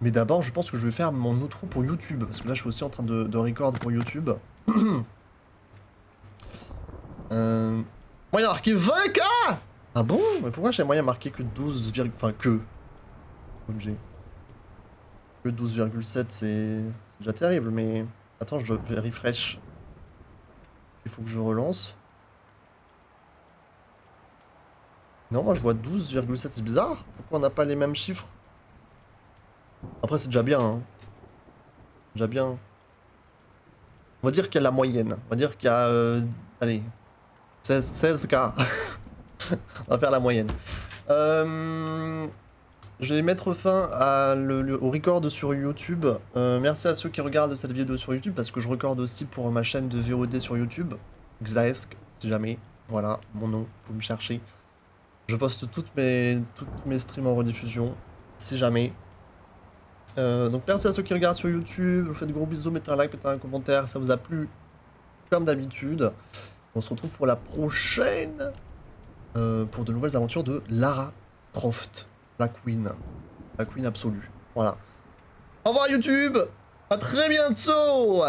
Mais d'abord, je pense que je vais faire mon outro pour YouTube. Parce que là, je suis aussi en train de record pour YouTube. Moi, il y a marqué 20K. Ah bon? Mais pourquoi j'ai moyen marqué que 12, enfin que... Comme j'ai... Que 12,7, c'est déjà terrible, mais... Attends, je vais refresh. Il faut que je relance. Non, moi je vois 12,7, c'est bizarre. Pourquoi on n'a pas les mêmes chiffres? Après, c'est déjà bien, hein. Déjà bien. On va dire qu'il y a la moyenne. On va dire qu'il y a... allez. 16K. On va faire la moyenne. Je vais mettre fin au record sur YouTube. Merci à ceux qui regardent cette vidéo sur YouTube, parce que je recorde aussi pour ma chaîne de VOD sur YouTube. Xaesk, si jamais. Voilà, mon nom, vous pouvez me chercher. Je poste toutes mes streams en rediffusion, si jamais. Donc merci à ceux qui regardent sur YouTube, je vous fais de gros bisous, mettez un like, mettez un commentaire, ça vous a plu comme d'habitude. On se retrouve pour la prochaine, pour de nouvelles aventures de Lara Croft, la Queen absolue. Voilà. Au revoir YouTube, à très bientôt.